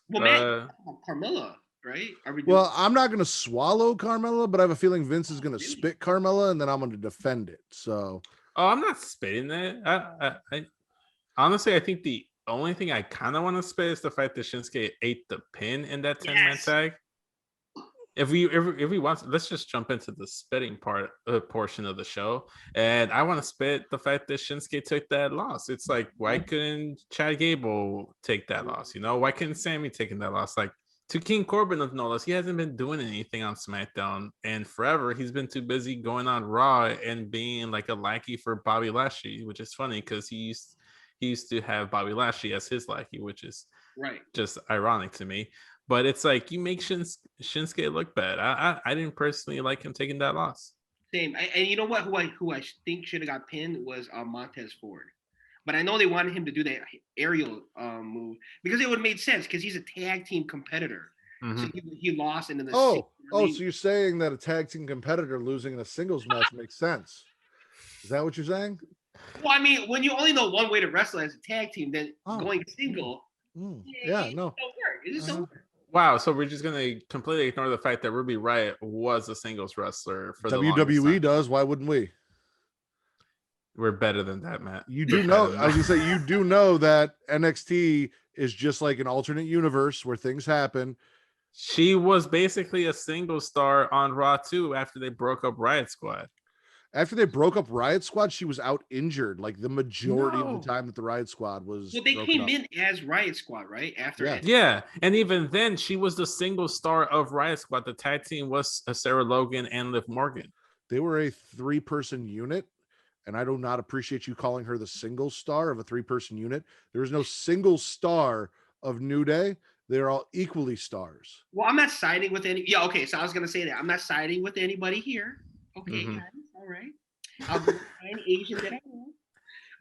man, Carmella, right? Well, I'm not going to swallow Carmella, but I have a feeling Vince is going to spit Carmella, and then I'm going to defend it. So, I'm not spitting it. I honestly, I think the only thing I kind of want to spit is the fact that Shinsuke ate the pin in that 10-man tag. If we want, let's just jump into the spitting portion of the show. And I want to spit the fact that Shinsuke took that loss. It's like, why couldn't Chad Gable take that loss? You know, why couldn't Sammy take that loss? Like, to King Corbin of no less, he hasn't been doing anything on SmackDown and forever. He's been too busy going on Raw and being like a lackey for Bobby Lashley, which is funny because he used to have Bobby Lashley as his lackey, which is just ironic to me. But it's like you make Shinsuke look bad. I didn't personally like him taking that loss. Same. And you know what? Who I think should have got pinned was Montez Ford. But I know they wanted him to do that aerial move because it would have made sense because he's a tag team competitor. Mm-hmm. So he lost into the. So you're saying that a tag team competitor losing in a singles match makes sense? Is that what you're saying? Well, I mean, when you only know one way to wrestle as a tag team, then going single. No. It just don't work. Wow, so we're just gonna completely ignore the fact that Ruby Riott was a singles wrestler for the WWE does. Why wouldn't we? We're better than that, Matt. You do know. I was gonna say you do know that NXT is just like an alternate universe where things happen. She was basically a single star on Raw too after they broke up Riot Squad. After they broke up Riot Squad, she was out injured like the majority of the time that the Riot Squad was. Well, they came in as Riot Squad, right? After yeah, and even then, she was the single star of Riot Squad. The tag team was Sarah Logan and Liv Morgan. They were a 3-person unit, and I do not appreciate you calling her the single star of a 3-person unit. There is no single star of New Day. They're all equally stars. Well, I'm not siding with any. Yeah, okay. So I was gonna say that I'm not siding with anybody here. Okay, guys. All right. I'll be an Asian that I am.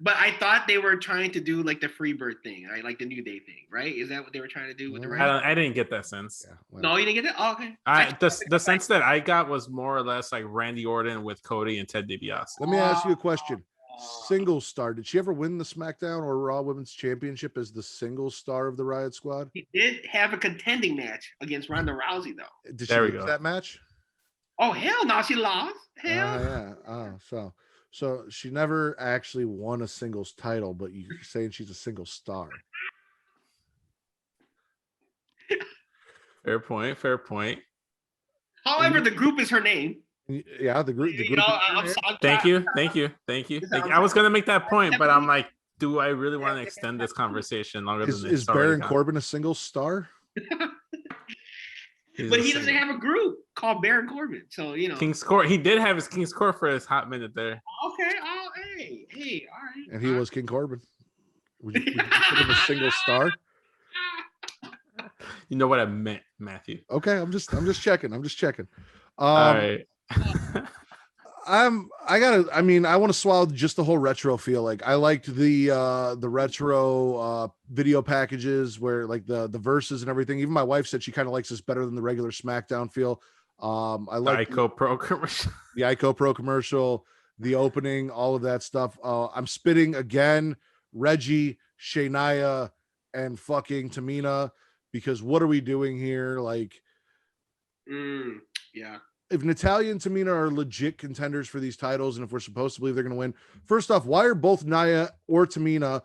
But I thought they were trying to do like the Freebird thing, right? Like the New Day thing, right? Is that what they were trying to do with the I didn't get that sense. Yeah, well. No, you didn't get that? Oh, okay. The sense that I got was more or less like Randy Orton with Cody and Ted DiBiase. Let me ask you a question. Single star. Did she ever win the SmackDown or Raw Women's Championship as the single star of the Riot Squad? He did have a contending match against Ronda Rousey, though. Did she lose that match? Oh, hell no. She lost. Hell. Yeah. Oh, so she never actually won a singles title, but you're saying she's a single star. Fair point. However, the group is her name. Yeah, the group. Thank you. I was gonna make that point, but I'm like, do I really want to extend this conversation longer than this? Is Baron Corbin a single star? But he doesn't have a group called Baron Corbin. So, you know. King's Court. He did have his King's Court for his hot minute there. Okay. Oh, hey, all right. And he was King Corbin. Would you give him a single star? You know what I meant, Matthew. Okay, I'm just checking. All right. I want to swallow just the whole retro feel. Like I liked the retro video packages where like the verses and everything. Even my wife said she kind of likes this better than the regular SmackDown feel. I like the ICO Pro commercial. The ICO Pro commercial, the opening, all of that stuff. I'm spitting again, Reggie, Shania, and fucking Tamina, because what are we doing here? Like, yeah. If Natalya and Tamina are legit contenders for these titles, and if we're supposed to believe they're going to win, first off, why are both Nia or Tamina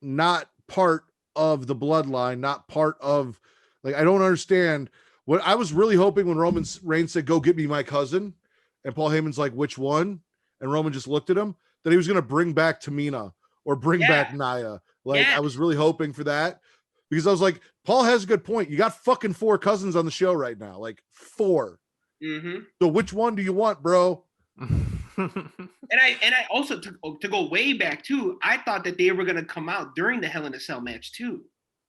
not part of the bloodline, not part of, like, I don't understand. What I was really hoping when Roman Reigns said, "Go get me my cousin," and Paul Heyman's like, "Which one?" and Roman just looked at him, that he was going to bring back Tamina or bring back Nia. Like, I was really hoping for that, because I was like, Paul has a good point. You got fucking 4 cousins on the show right now, like 4. Mm-hmm. So which one do you want, bro? And I also to go way back too. I thought that they were gonna come out during the Hell in a Cell match too.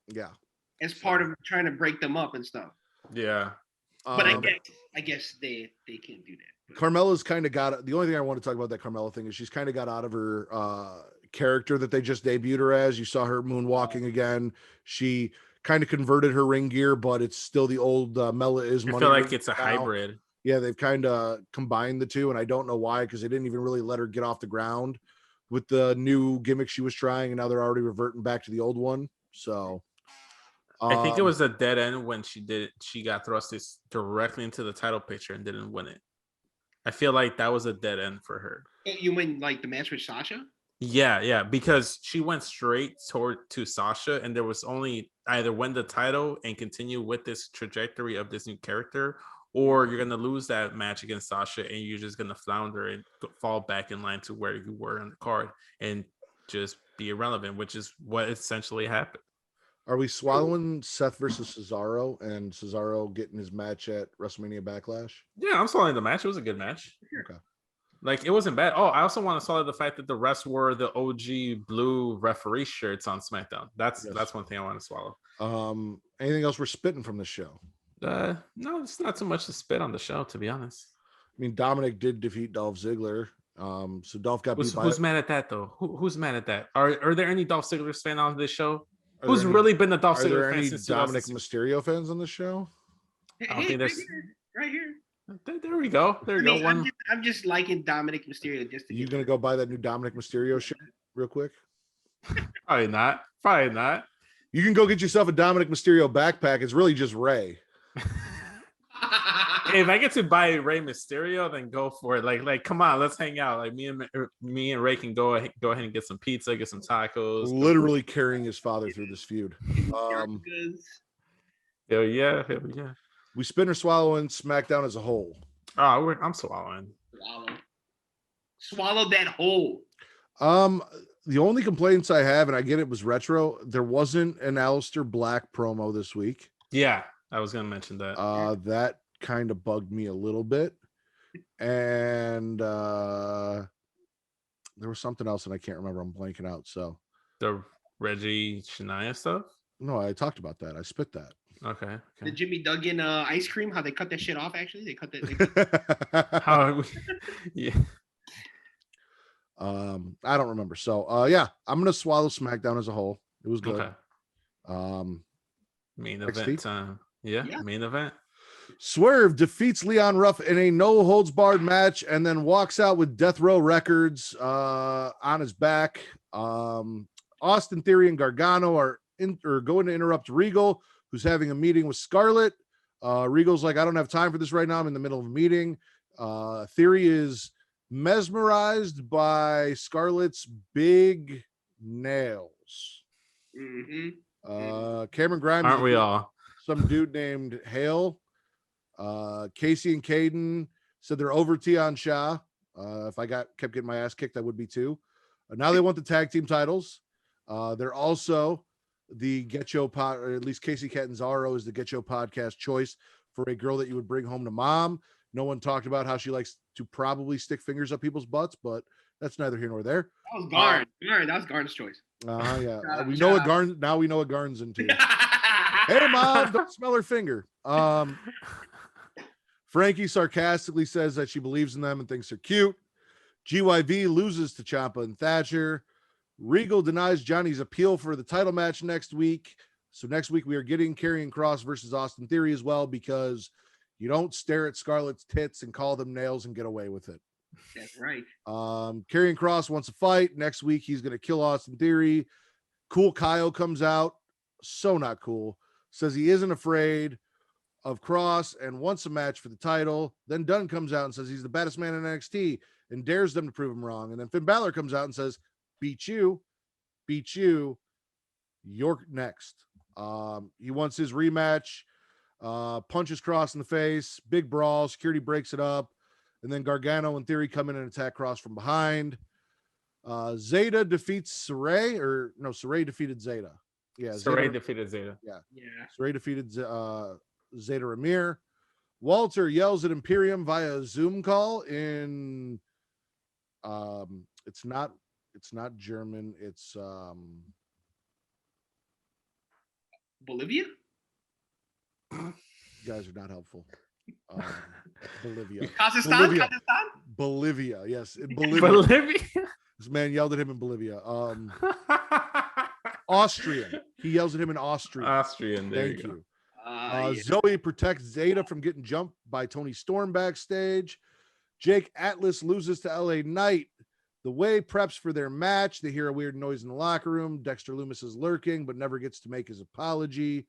Yeah, as part of trying to break them up and stuff. Yeah, but I guess they can't do that. Carmella's kind of got the only thing I want to talk about that Carmella thing is she's kind of got out of her character that they just debuted her as. You saw her moonwalking again. She kind of converted her ring gear, but it's still the old Mella is money. I feel like it's a hybrid. Yeah, they've kind of combined the two, and I don't know why, because they didn't even really let her get off the ground with the new gimmick she was trying, and now they're already reverting back to the old one. So I think it was a dead end when she got thrusted directly into the title picture and didn't win it. I feel like that was a dead end for her. You mean like the match with Sasha? Yeah, because she went straight to Sasha, and there was only either win the title and continue with this trajectory of this new character, or you're gonna lose that match against Sasha and you're just gonna flounder and fall back in line to where you were on the card and just be irrelevant, which is what essentially happened. Are we swallowing Seth versus Cesaro and Cesaro getting his match at WrestleMania Backlash? Yeah, I'm swallowing the match. It was a good match. Okay. Like, it wasn't bad. Oh, I also want to swallow the fact that the rest were the OG blue referee shirts on SmackDown. That's one thing I want to swallow. Anything else we're spitting from the show? No, it's not so much to spit on the show, to be honest. I mean, Dominic did defeat Dolph Ziggler. So Dolph got beat by... Who's mad at that, though? Who's mad at that? Are there any Dolph Ziggler fans on this show? Who's really been the Dolph Ziggler fan since Dominic Mysterio fans on the show? I don't think there's... Right here. There we go. I'm just liking Dominic Mysterio. You gonna go buy that new Dominic Mysterio shirt real quick? Probably not. You can go get yourself a Dominic Mysterio backpack. It's really just Ray. Hey, if I get to buy Rey Mysterio, then go for it. Like, come on, let's hang out. Like, me and Ray can go ahead and get some pizza, get some tacos. Literally carrying his father through this feud. Hell yeah. We spin or swallowing SmackDown as a whole. Oh, I'm swallowing. Swallow that whole. The only complaints I have, and I get it, was retro. There wasn't an Aleister Black promo this week. Yeah, I was gonna mention that. That kind of bugged me a little bit. And there was something else that I can't remember. I'm blanking out. So the Reggie Shania stuff? No, I talked about that. I spit that. Okay. The Jimmy Duggan ice cream, how they cut that shit off, actually. They cut that. Yeah. I don't remember. So yeah, I'm gonna swallow SmackDown as a whole. It was good. Okay. Main NXT? event time. Yeah, main event. Swerve defeats Leon Ruff in a no holds barred match and then walks out with Death Row Records on his back. Austin Theory and Gargano are going to interrupt Regal, who's having a meeting with Scarlett. Regal's like, I don't have time for this right now. I'm in the middle of a meeting. Theory is mesmerized by Scarlett's big nails. Mm-hmm. Cameron Grimes, aren't we all? Some dude named Hale. Casey and Caden said they're over Tian Sha. If I kept getting my ass kicked, I would be too. Now they want the tag team titles. They're also the Getcho pod, or at least Casey Catanzaro is the Getcho podcast choice for a girl that you would bring home to mom. No one talked about how she likes to probably stick fingers up people's butts, but that's neither here nor there. That was Garn. That was Garn's choice. Yeah. We Shout know what out. Garn now. We know what Garn's into. Hey, mom, don't smell her finger. Frankie sarcastically says that she believes in them and thinks they're cute. GYV loses to Ciampa and Thatcher. Regal denies Johnny's appeal for the title match next week. So next week we are getting Karrion Kross versus Austin Theory as well, because you don't stare at Scarlett's tits and call them nails and get away with it. That's right. Karrion Kross wants a fight. Next week he's going to kill Austin Theory. Cool Kyle comes out. So not cool. Says he isn't afraid of Kross and wants a match for the title. Then Dunn comes out and says he's the baddest man in NXT and dares them to prove him wrong. And then Finn Balor comes out and says, beat you, you're next. He wants his rematch, punches Kross in the face, big brawl, security breaks it up, and then Gargano and Theory come in and attack Kross from behind. Zeta defeats Saray, or no, Saray defeated Zeta. Yeah, Saray defeated Zeta. Yeah. Saray defeated Zeta Ramir. Walter yells at Imperium via a Zoom call in it's not German, it's Bolivia? you guys are not helpful. Bolivia. Kazakhstan? Bolivia, yes. In Bolivia. Bolivia. This man yelled at him in Bolivia. Austrian. He yells at him in Austrian. Austrian. There Thank you go. you. Yeah. Zoe protects Zeta from getting jumped by Tony Storm backstage. Jake Atlas loses to LA Knight. The Way preps for their match. They hear a weird noise in the locker room. Dexter Lumis is lurking, but never gets to make his apology.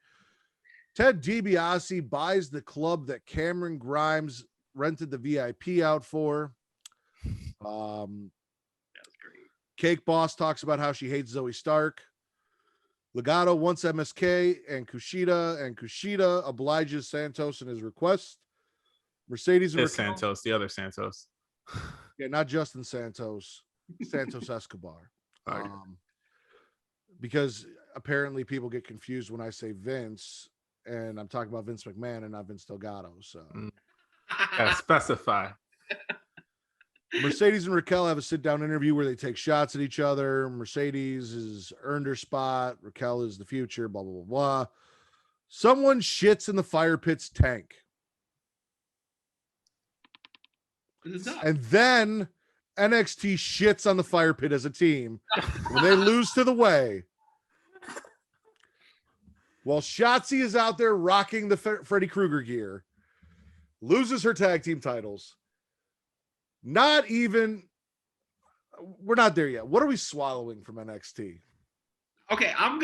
Ted DiBiase buys the club that Cameron Grimes rented the VIP out for. That was great. Cake Boss talks about how she hates Zoe Stark. Legado wants MSK and Kushida obliges Santos in his request. Mercedes and It's Santos, the other Santos. Yeah, not Justin Santos, Santos Escobar. Okay. Because apparently people get confused when I say Vince, and I'm talking about Vince McMahon and not Vince Delgado. So Gotta specify. Mercedes and Raquel have a sit-down interview where they take shots at each other. Mercedes has earned her spot. Raquel is the future, blah, blah, blah, blah. Someone shits in the fire pit's tank. And then NXT shits on the fire pit as a team when they lose to the Way. While Shotzi is out there rocking the Freddy Krueger gear, loses her tag team titles. We're not there yet. What are we swallowing from NXT? Okay, I'm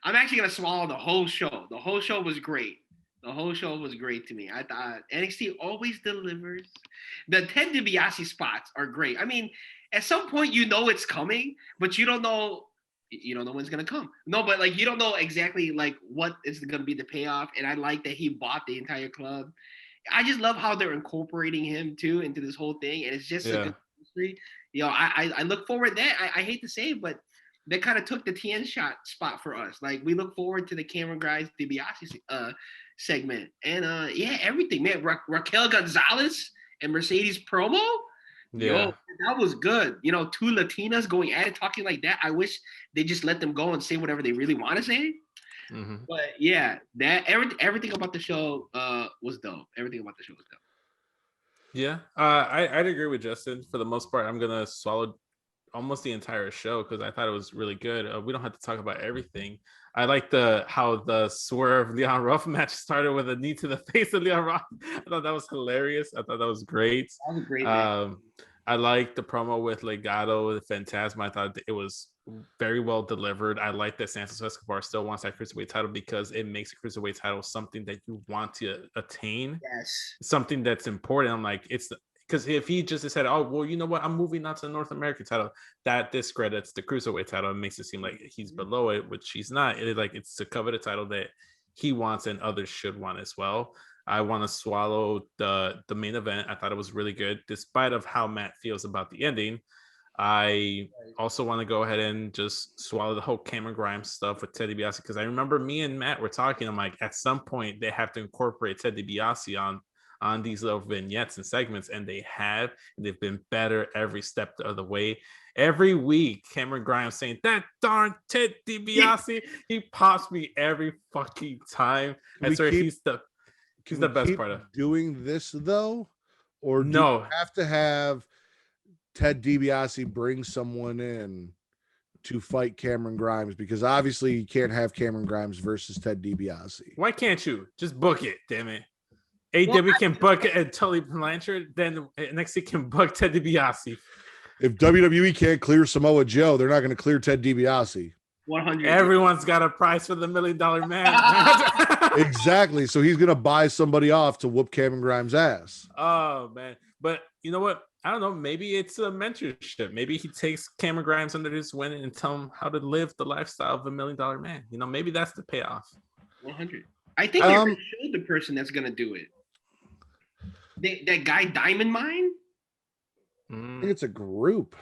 actually gonna swallow the whole show. The whole show was great. The whole show was great to me. I thought NXT always delivers. The Ted DiBiase spots are great. I mean, at some point you know it's coming, but you don't know when it's gonna come. No, but like you don't know exactly like what is gonna be the payoff. And I like that he bought the entire club. I just love how they're incorporating him too into this whole thing, and it's just a good history. I look forward to that. I hate to say it, but they kind of took the TN spot for us. Like we look forward to the Cameron Grimes DiBiase segment, and everything, man. Raquel Gonzalez and Mercedes promo. Yo, that was good. Two Latinas going at it, talking like that. I wish they just let them go and say whatever they really want to say. Mm-hmm. But yeah, that everything about the show was dope. Everything about the show was dope. Yeah, I'd agree with Justin. For the most part, I'm gonna swallow almost the entire show because I thought it was really good. We don't have to talk about everything. I like how the Swerve Leon Ruff match started with a knee to the face of Leon Ruff. I thought that was hilarious. I thought that was great. That was a great match. I liked the promo with Legado with Phantasma. I thought it was very well delivered. I like that Santos Escobar still wants that cruiserweight title because it makes a cruiserweight title something that you want to attain. Yes. Something that's important. I'm like, because if he just said, oh, well, you know what? I'm moving on to the North American title, that discredits the cruiserweight title and makes it seem like he's below it, which he's not. It's to cover the title that he wants and others should want as well. I want to swallow the main event. I thought it was really good, despite of how Matt feels about the ending. I also want to go ahead and just swallow the whole Cameron Grimes stuff with Ted DiBiase, because I remember me and Matt were talking. I'm like, at some point they have to incorporate Ted DiBiase on these little vignettes and segments, and they have, and they've been better every step of the way. Every week, Cameron Grimes saying that darn Ted DiBiase, he pops me every fucking time. I swear he's the best part of doing this though, or do no. you have to have Ted DiBiase bring someone in to fight Cameron Grimes? Because obviously you can't have Cameron Grimes versus Ted DiBiase. Why can't you just book it? Damn it. AW can book it and Tully Blanchard, then NXT can book Ted DiBiase. If WWE can't clear Samoa Joe, they're not going to clear Ted DiBiase. 100. Everyone's got a price for the $1 Million Man. Exactly. So he's going to buy somebody off to whoop Cameron Grimes' ass. Oh, man. But you know what? I don't know. Maybe it's a mentorship. Maybe he takes Cameron Grimes under his wing and tell him how to live the lifestyle of $1 Million Man. You know, maybe that's the payoff. 100. I think they already showed the person that's going to do it. That guy Diamond Mine? I think it's a group.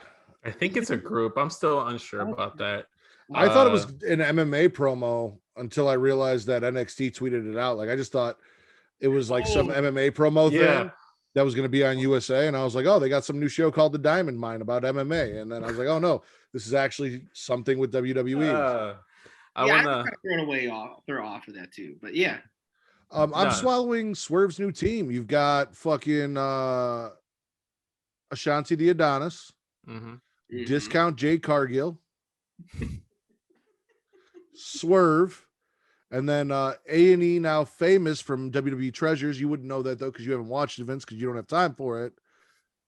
I think it's a group. I'm still unsure about that. I thought it was an MMA promo until I realized that NXT tweeted it out. Like, I just thought it was like some MMA promo thing that was going to be on USA. And I was like, oh, they got some new show called The Diamond Mine about MMA. And then I was like, oh, no, this is actually something with WWE. I want to throw off of that too. But yeah. I'm swallowing Swerve's new team. You've got fucking Ashanti the Adonis, Discount Jade Cargill, Swerve, and then A&E, now famous from WWE Treasures. You wouldn't know that though because you haven't watched it, Vince, because you don't have time for it.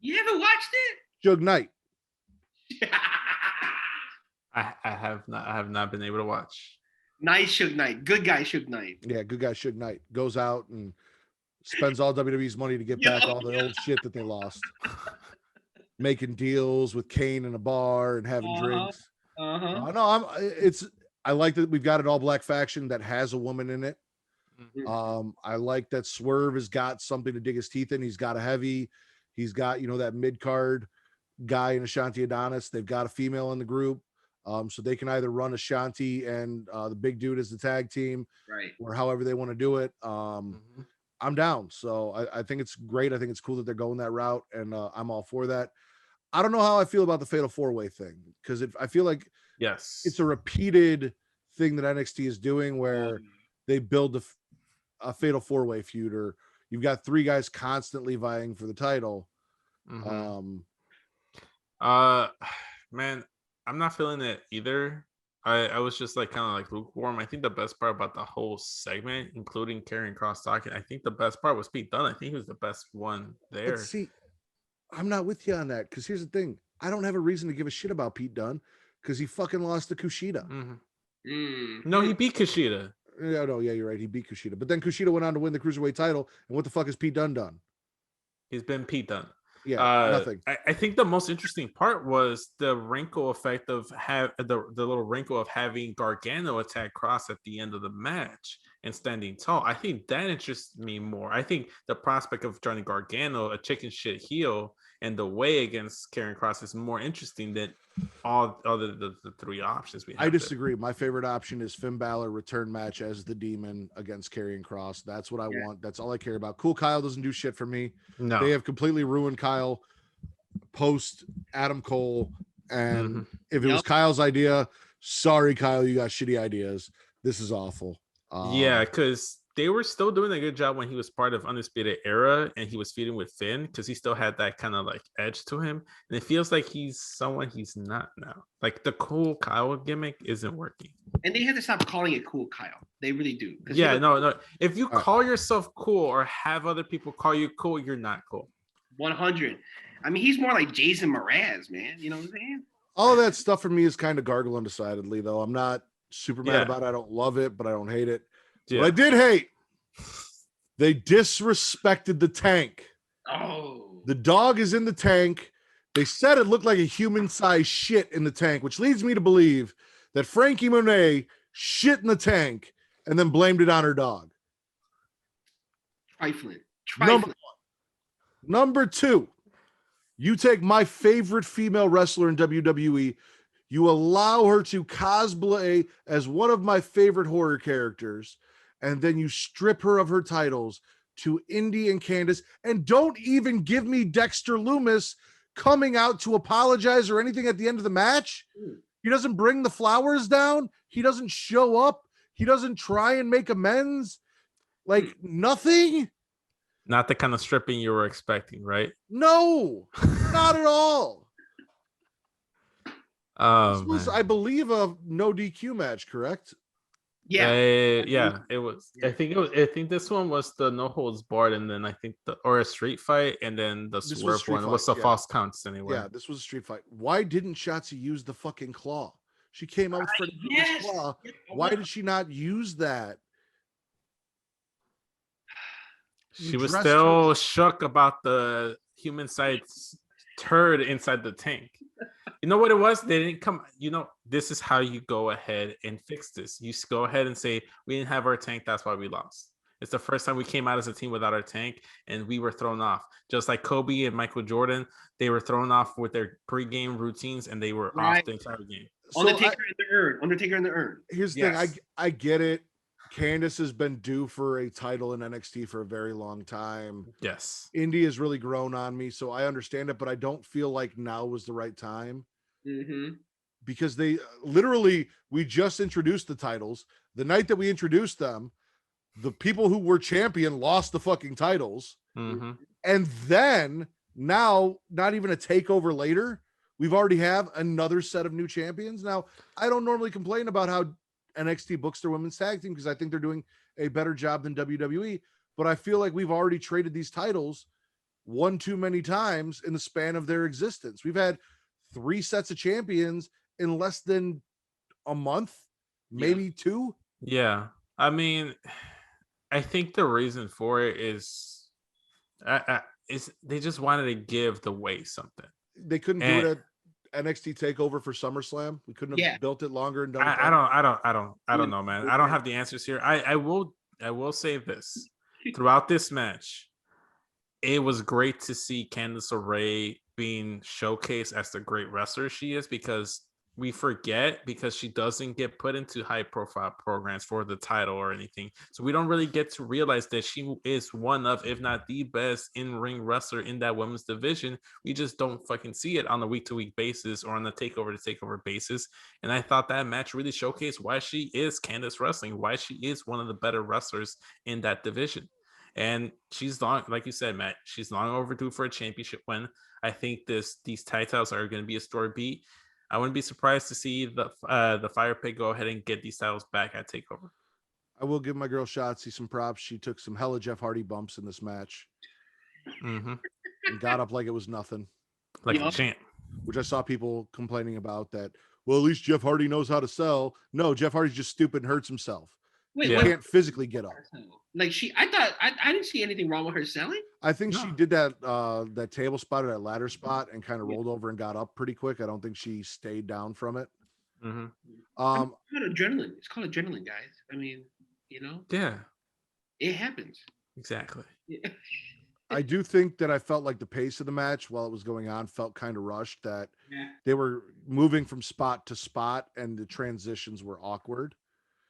You haven't watched it? Suge Knight. I have not been able to watch. Nice Suge Knight. Good guy Suge Knight. Yeah, good guy Suge Knight goes out and spends all WWE's money to get back all the old shit that they lost. Making deals with Kane in a bar and having drinks. No, I like that we've got an all black faction that has a woman in it. I like that Swerve has got something to dig his teeth in. He's got a heavy, he's got, you know, that mid card guy in Ashanti Adonis. They've got a female in the group. So they can either run Ashanti and the big dude as the tag team, right, or however they want to do it. I'm down. So I think it's great. I think it's cool that they're going that route, and I'm all for that. I don't know how I feel about the Fatal 4-Way thing, because I feel like it's a repeated thing that NXT is doing where they build a Fatal 4-Way feud, or you've got three guys constantly vying for the title. Man, I'm not feeling it either. I was just like kind of like lukewarm. I think the best part about the whole segment, including Karrion Kross talking, I think the best part was Pete Dunne. I think he was the best one there. But see, I'm not with you on that, because here's the thing. I don't have a reason to give a shit about Pete Dunne because he fucking lost to Kushida. No, he beat Kushida. Yeah, no, yeah, you're right. He beat Kushida. But then Kushida went on to win the Cruiserweight title. And what the fuck has Pete Dunne done? He's been Pete Dunne. Yeah, nothing. I think the most interesting part was the wrinkle effect of the little wrinkle of having Gargano attack Cross at the end of the match and standing tall. I think that interests me more. I think the prospect of Johnny Gargano, a chicken shit heel, and the way against Karrion Kross is more interesting than all other the three options we have. I disagree. My favorite option is Finn Balor return match as the Demon against Karrion Kross. That's what I want. That's all I care about. Cool Kyle doesn't do shit for me. No, they have completely ruined Kyle post Adam Cole. And if it was Kyle's idea, sorry, Kyle, you got shitty ideas. This is awful. Yeah, because they were still doing a good job when he was part of Undisputed Era and he was feuding with Finn, because he still had that kind of like edge to him. And it feels like he's someone he's not now. Like the Cool Kyle gimmick isn't working. And they had to stop calling it Cool Kyle. They really do. Yeah, no. If you call yourself cool or have other people call you cool, you're not cool. 100. I mean, he's more like Jason Mraz, man. You know what I'm saying? All of that stuff for me is kind of gargle undecidedly, though. I'm not super mad about it. I don't love it, but I don't hate it. Yeah. What I did hate, they disrespected the tank. Oh. The dog is in the tank. They said it looked like a human-sized shit in the tank, which leads me to believe that Frankie Monet shit in the tank and then blamed it on her dog. Trifling. Number 2, You take my favorite female wrestler in WWE, you allow her to cosplay as one of my favorite horror characters, and then you strip her of her titles to Indy and Candice, and don't even give me Dexter Lumis coming out to apologize or anything at the end of the match. He doesn't bring the flowers down. He doesn't show up. He doesn't try and make amends. Like nothing. Not the kind of stripping you were expecting, right? No, not at all. Oh, This was, man. I believe, a no DQ match, correct? Yeah. Yeah, it was. I think it was. I think this one was the no holds barred, and then I think or a street fight, and then the This was swerve street one was fight, the yeah. false counts anyway. Yeah, this was a street fight. Why didn't Shotzi use the fucking claw? She came out with Freddie Krueger's claw. Why did she not use that? She was still shook about the human side's turd inside the tank. You know what it was? They didn't come. This is how you go ahead and fix this. You go ahead and say, we didn't have our tank. That's why we lost. It's the first time we came out as a team without our tank, and we were thrown off. Just like Kobe and Michael Jordan, they were thrown off with their pregame routines, and they were off the entire game. Undertaker in the urn. Undertaker in the urn. Here's the thing. I get it. Candice has been due for a title in NXT for a very long time. Yes. Indy has really grown on me, so I understand it, but I don't feel like now was the right time. Mm-hmm. Because they literally, we just introduced the titles. The night that we introduced them, the people who were champion lost the fucking titles. Mm-hmm. And then now, not even a takeover later, we've already have another set of new champions. Now, I don't normally complain about how NXT books their women's tag team because I think they're doing a better job than WWE, but I feel like we've already traded these titles one too many times in the span of their existence. We've had 3 sets of champions in less than a month, maybe 2. Yeah. I mean, I think the reason for it is they just wanted to give the way something. They couldn't do it at NXT Takeover for SummerSlam. We couldn't have built it longer and done it. I don't know, man. I don't have the answers here. I will say this. Throughout this match, it was great to see Candice LeRae being showcased as the great wrestler she is, because we forget, because she doesn't get put into high profile programs for the title or anything. So we don't really get to realize that she is one of, if not the best in-ring wrestler in that women's division. We just don't fucking see it on a week-to-week basis or on a takeover-to-takeover basis. And I thought that match really showcased why she is Candice Wrestling, why she is one of the better wrestlers in that division. And she's long, like you said, Matt, she's long overdue for a championship win. I think these titles are going to be a story beat. I wouldn't be surprised to see the Fire Pit go ahead and get these titles back at TakeOver. I will give my girl Shotzi some props. She took some hella Jeff Hardy bumps in this match. Mm-hmm. And got up like it was nothing. Like a champ. Which I saw people complaining about that. Well, at least Jeff Hardy knows how to sell. No, Jeff Hardy's just stupid and hurts himself. He can't physically get up. Like I didn't see anything wrong with her selling. I think she did that table spot or that ladder spot and kind of rolled over and got up pretty quick. I don't think she stayed down from it. Mm-hmm. It's called adrenaline. It's called adrenaline, guys. I mean, Yeah. It happens. Exactly. Yeah. I do think that I felt like the pace of the match while it was going on felt kind of rushed, that they were moving from spot to spot and the transitions were awkward.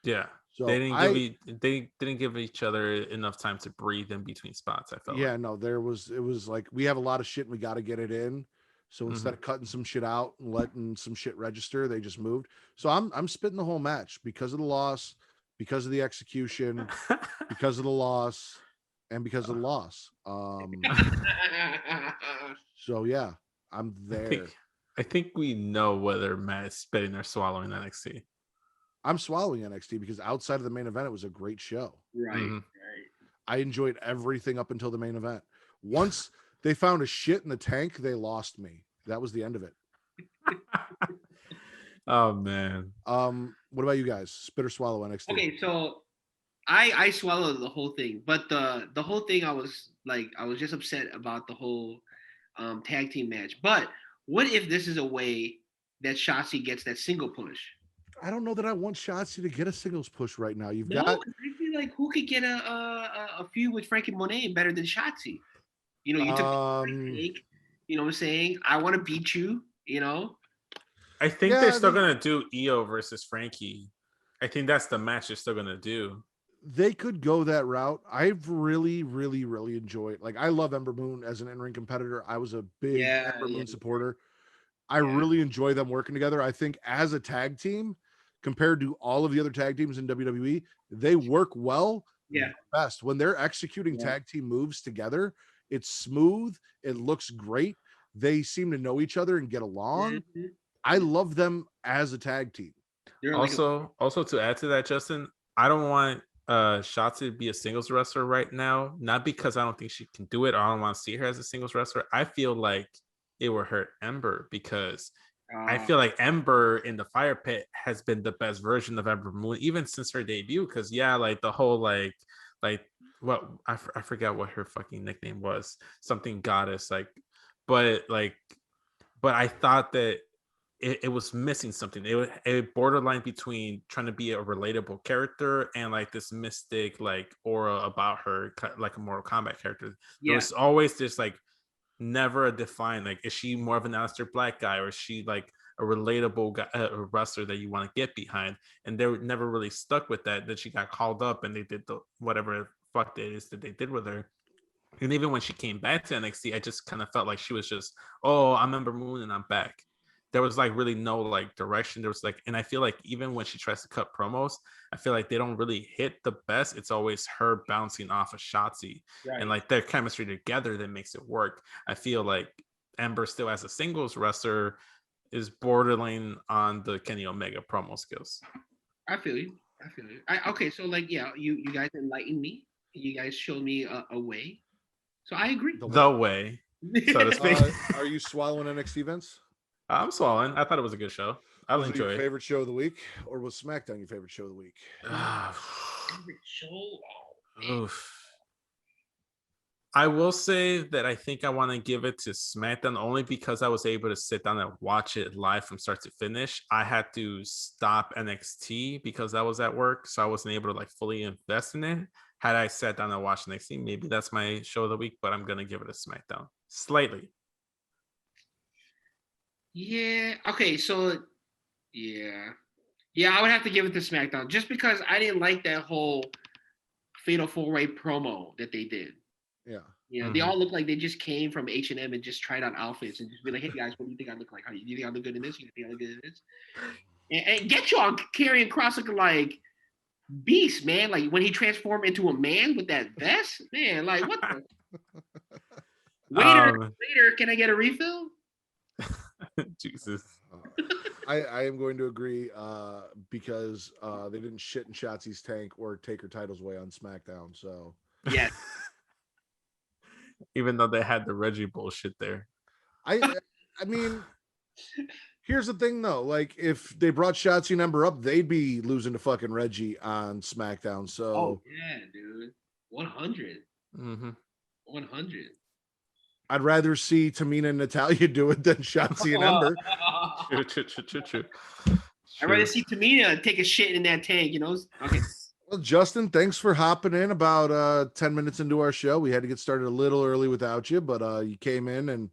Yeah. So they didn't give each other enough time to breathe in between spots. I felt. Yeah, no, it was like we have a lot of shit and we got to get it in. So instead of cutting some shit out and letting some shit register, they just moved. So I'm spitting the whole match because of the loss, because of the execution, because of the loss, and because of the loss. So yeah, I'm there. I think we know whether Matt is spitting or swallowing NXT. I'm swallowing NXT because outside of the main event, it was a great show. Right. Right. I enjoyed everything up until the main event. Once they found a shit in the tank, they lost me. That was the end of it. Oh man. What about you guys? Spit or swallow NXT? Okay, so I swallowed the whole thing, but the whole thing I was just upset about the whole tag team match. But what if this is a way that Shotzi gets that single push? I don't know that I want Shotzi to get a singles push right now. I feel like who could get a feud with Frankie Monet better than Shotzi? You took You know what I'm saying? I want to beat you. You know. I think Yeah, they're still gonna do Io versus Frankie. I think that's the match they're still gonna do. They could go that route. I've really, really, really enjoyed. Like, I love Ember Moon as an in-ring competitor. I was a big Yeah, Ember Moon yeah, supporter. I yeah. really enjoy them working together. I think as a tag team, compared to all of the other tag teams in WWE, they work well Yeah. best when they're executing Yeah. tag team moves together. It's smooth. It looks great. They seem to know each other and get along. Mhm. I love them as a tag team. They're like Also to add to that, Justin, I don't want Shotzi to be a singles wrestler right now. Not because I don't think she can do it, or I don't want to see her as a singles wrestler. I feel like it will hurt Ember because I feel like Ember in the fire pit has been the best version of Ember Moon even since her debut. Because like the whole like what I forgot what her fucking nickname was, something goddess but I thought that it was missing something. It borderline between trying to be a relatable character and like this mystic like aura about her, like a Mortal Kombat character. There was always this like never a defined like, is she more of an Aleister Black guy, or is she like a relatable guy, a wrestler that you want to get behind? And they were never really stuck with that. That she got called up and they did the whatever fuck it is that they did with her. And even when she came back to NXT, I just kind of felt like she was just, oh, I'm Ember Moon and I'm back. There was like really no like direction. There was like, and I feel like even when she tries to cut promos, I feel like they don't really hit the best. It's always her bouncing off of Shotzi, and like their chemistry together that makes it work. I feel like Ember still as a singles wrestler is borderline on the Kenny Omega promo skills. I feel you. Okay, so like, yeah, you guys enlightened me. You guys showed me a way. So I agree. The way, so to speak. Are you swallowing NXT, Vince? I'm swallowing. I thought it was a good show. I'll Was it enjoy your it. favorite show of the week, or was SmackDown your favorite show of the week? Favorite show? Oof. I will say that I think I want to give it to SmackDown only because I was able to sit down and watch it live from start to finish. I had to stop NXT because I was at work, so I wasn't able to like fully invest in it. Had I sat down and watched NXT, maybe that's my show of the week, but I'm gonna give it a SmackDown slightly. Yeah. Okay. So, yeah. I would have to give it to SmackDown just because I didn't like that whole Fatal 4-Way promo that they did. Yeah. Yeah, they all look like they just came from H&M and just tried on outfits and just be like, "Hey guys, what do you think I look like? How do you think I look good in this? You think I look good in this?" And get you on carrying cross looking like Beast, man. Like when he transformed into a man with that vest, man. Like what the waiter, can I get a refill? Jesus. I am going to agree because they didn't shit in Shotzi's tank or take her titles away on SmackDown. So yeah. Even though they had the Reggie bullshit there. I mean, here's the thing though. Like if they brought Shotzi and Ember up, they'd be losing to fucking Reggie on SmackDown. So yeah, dude. 100. 100. I'd rather see Tamina and Natalya do it than Shotzi and Ember. True. I'd rather see Tamina take a shit in that tank, you know? Okay. Well, Justin, thanks for hopping in about 10 minutes into our show. We had to get started a little early without you, but you came in and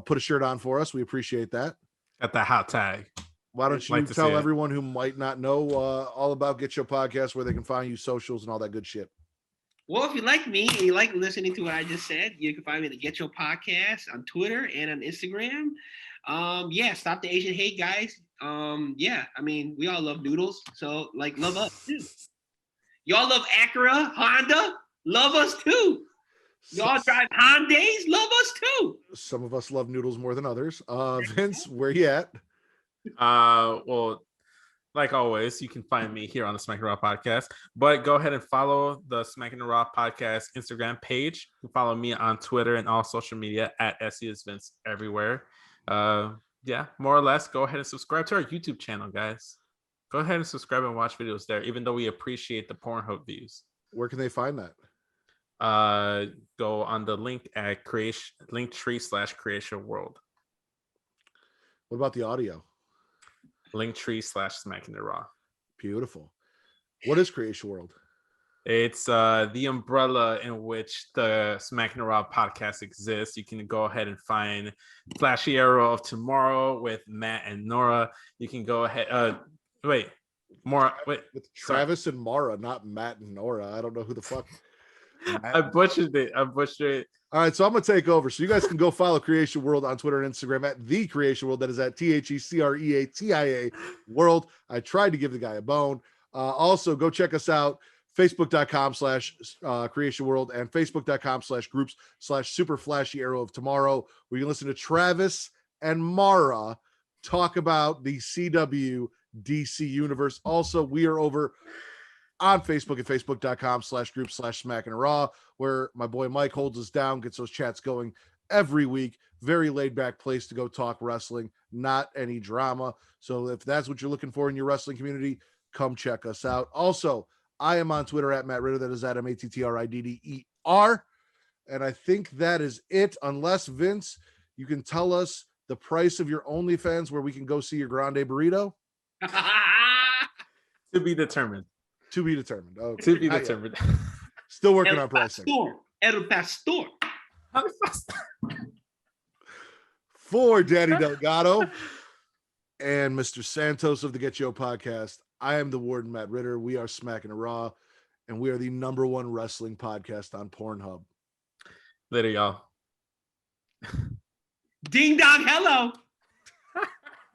put a shirt on for us. We appreciate that. Got that hot tag. Why don't you tell everyone who might not know all about Get Your Podcast, where they can find you, socials, and all that good shit? Well, if you like me and you like listening to what I just said, you can find me at the Get Your Podcast on Twitter and on Instagram. Stop the Asian hate, guys. I mean, we all love noodles, so like love us too. Y'all love Acura, Honda, love us too. Y'all drive Hondas, love us too. Some of us love noodles more than others. Vince, where you at? Well, like always, you can find me here on the Smackin' Raw podcast, but go ahead and follow the Smackin' Raw podcast Instagram page. You can follow me on Twitter and all social media at SESVince everywhere. More or less, go ahead and subscribe to our YouTube channel, guys. Go ahead and subscribe and watch videos there, even though we appreciate the Pornhub views. Where can they find that? Go on the link at Linktree/Creation World. What about the audio? Linktree/Smackin' Raw. Beautiful. What is Creation World? It's the umbrella in which the Smackin' Raw podcast exists. You can go ahead and find Flashy Arrow of Tomorrow with Matt and Nora. You can go ahead. Wait, with Travis and Mara, not Matt and Nora. I don't know who the fuck. I butchered it. All right, so I'm gonna take over. So you guys can go follow Creation World on Twitter and Instagram at The Creation World. That is at TheCreatia World. I tried to give the guy a bone. Also, go check us out. Facebook.com/Creation World and Facebook.com/groups/Super Flashy Arrow of Tomorrow, where you can listen to Travis and Mara talk about the CW DC universe. Also, we are over on Facebook at Facebook.com/groups/Smackin' Raw, where my boy Mike holds us down, gets those chats going every week. Very laid back place to go talk wrestling, not any drama. So if that's what you're looking for in your wrestling community, come check us out. Also, I am on Twitter at Matt Ritter. That is at MATTRIDDER. And I think that is it. Unless, Vince, you can tell us the price of your OnlyFans where we can go see your grande burrito. To be determined. To be determined. Okay. To be determined. Still working on pricing. El Pastor. For Daddy Delgado and Mr. Santos of the Get Yo podcast, I am the Warden, Matt Ritter. We are Smackin' Raw, and we are the #1 wrestling podcast on Pornhub. Later, y'all. Ding dong, hello.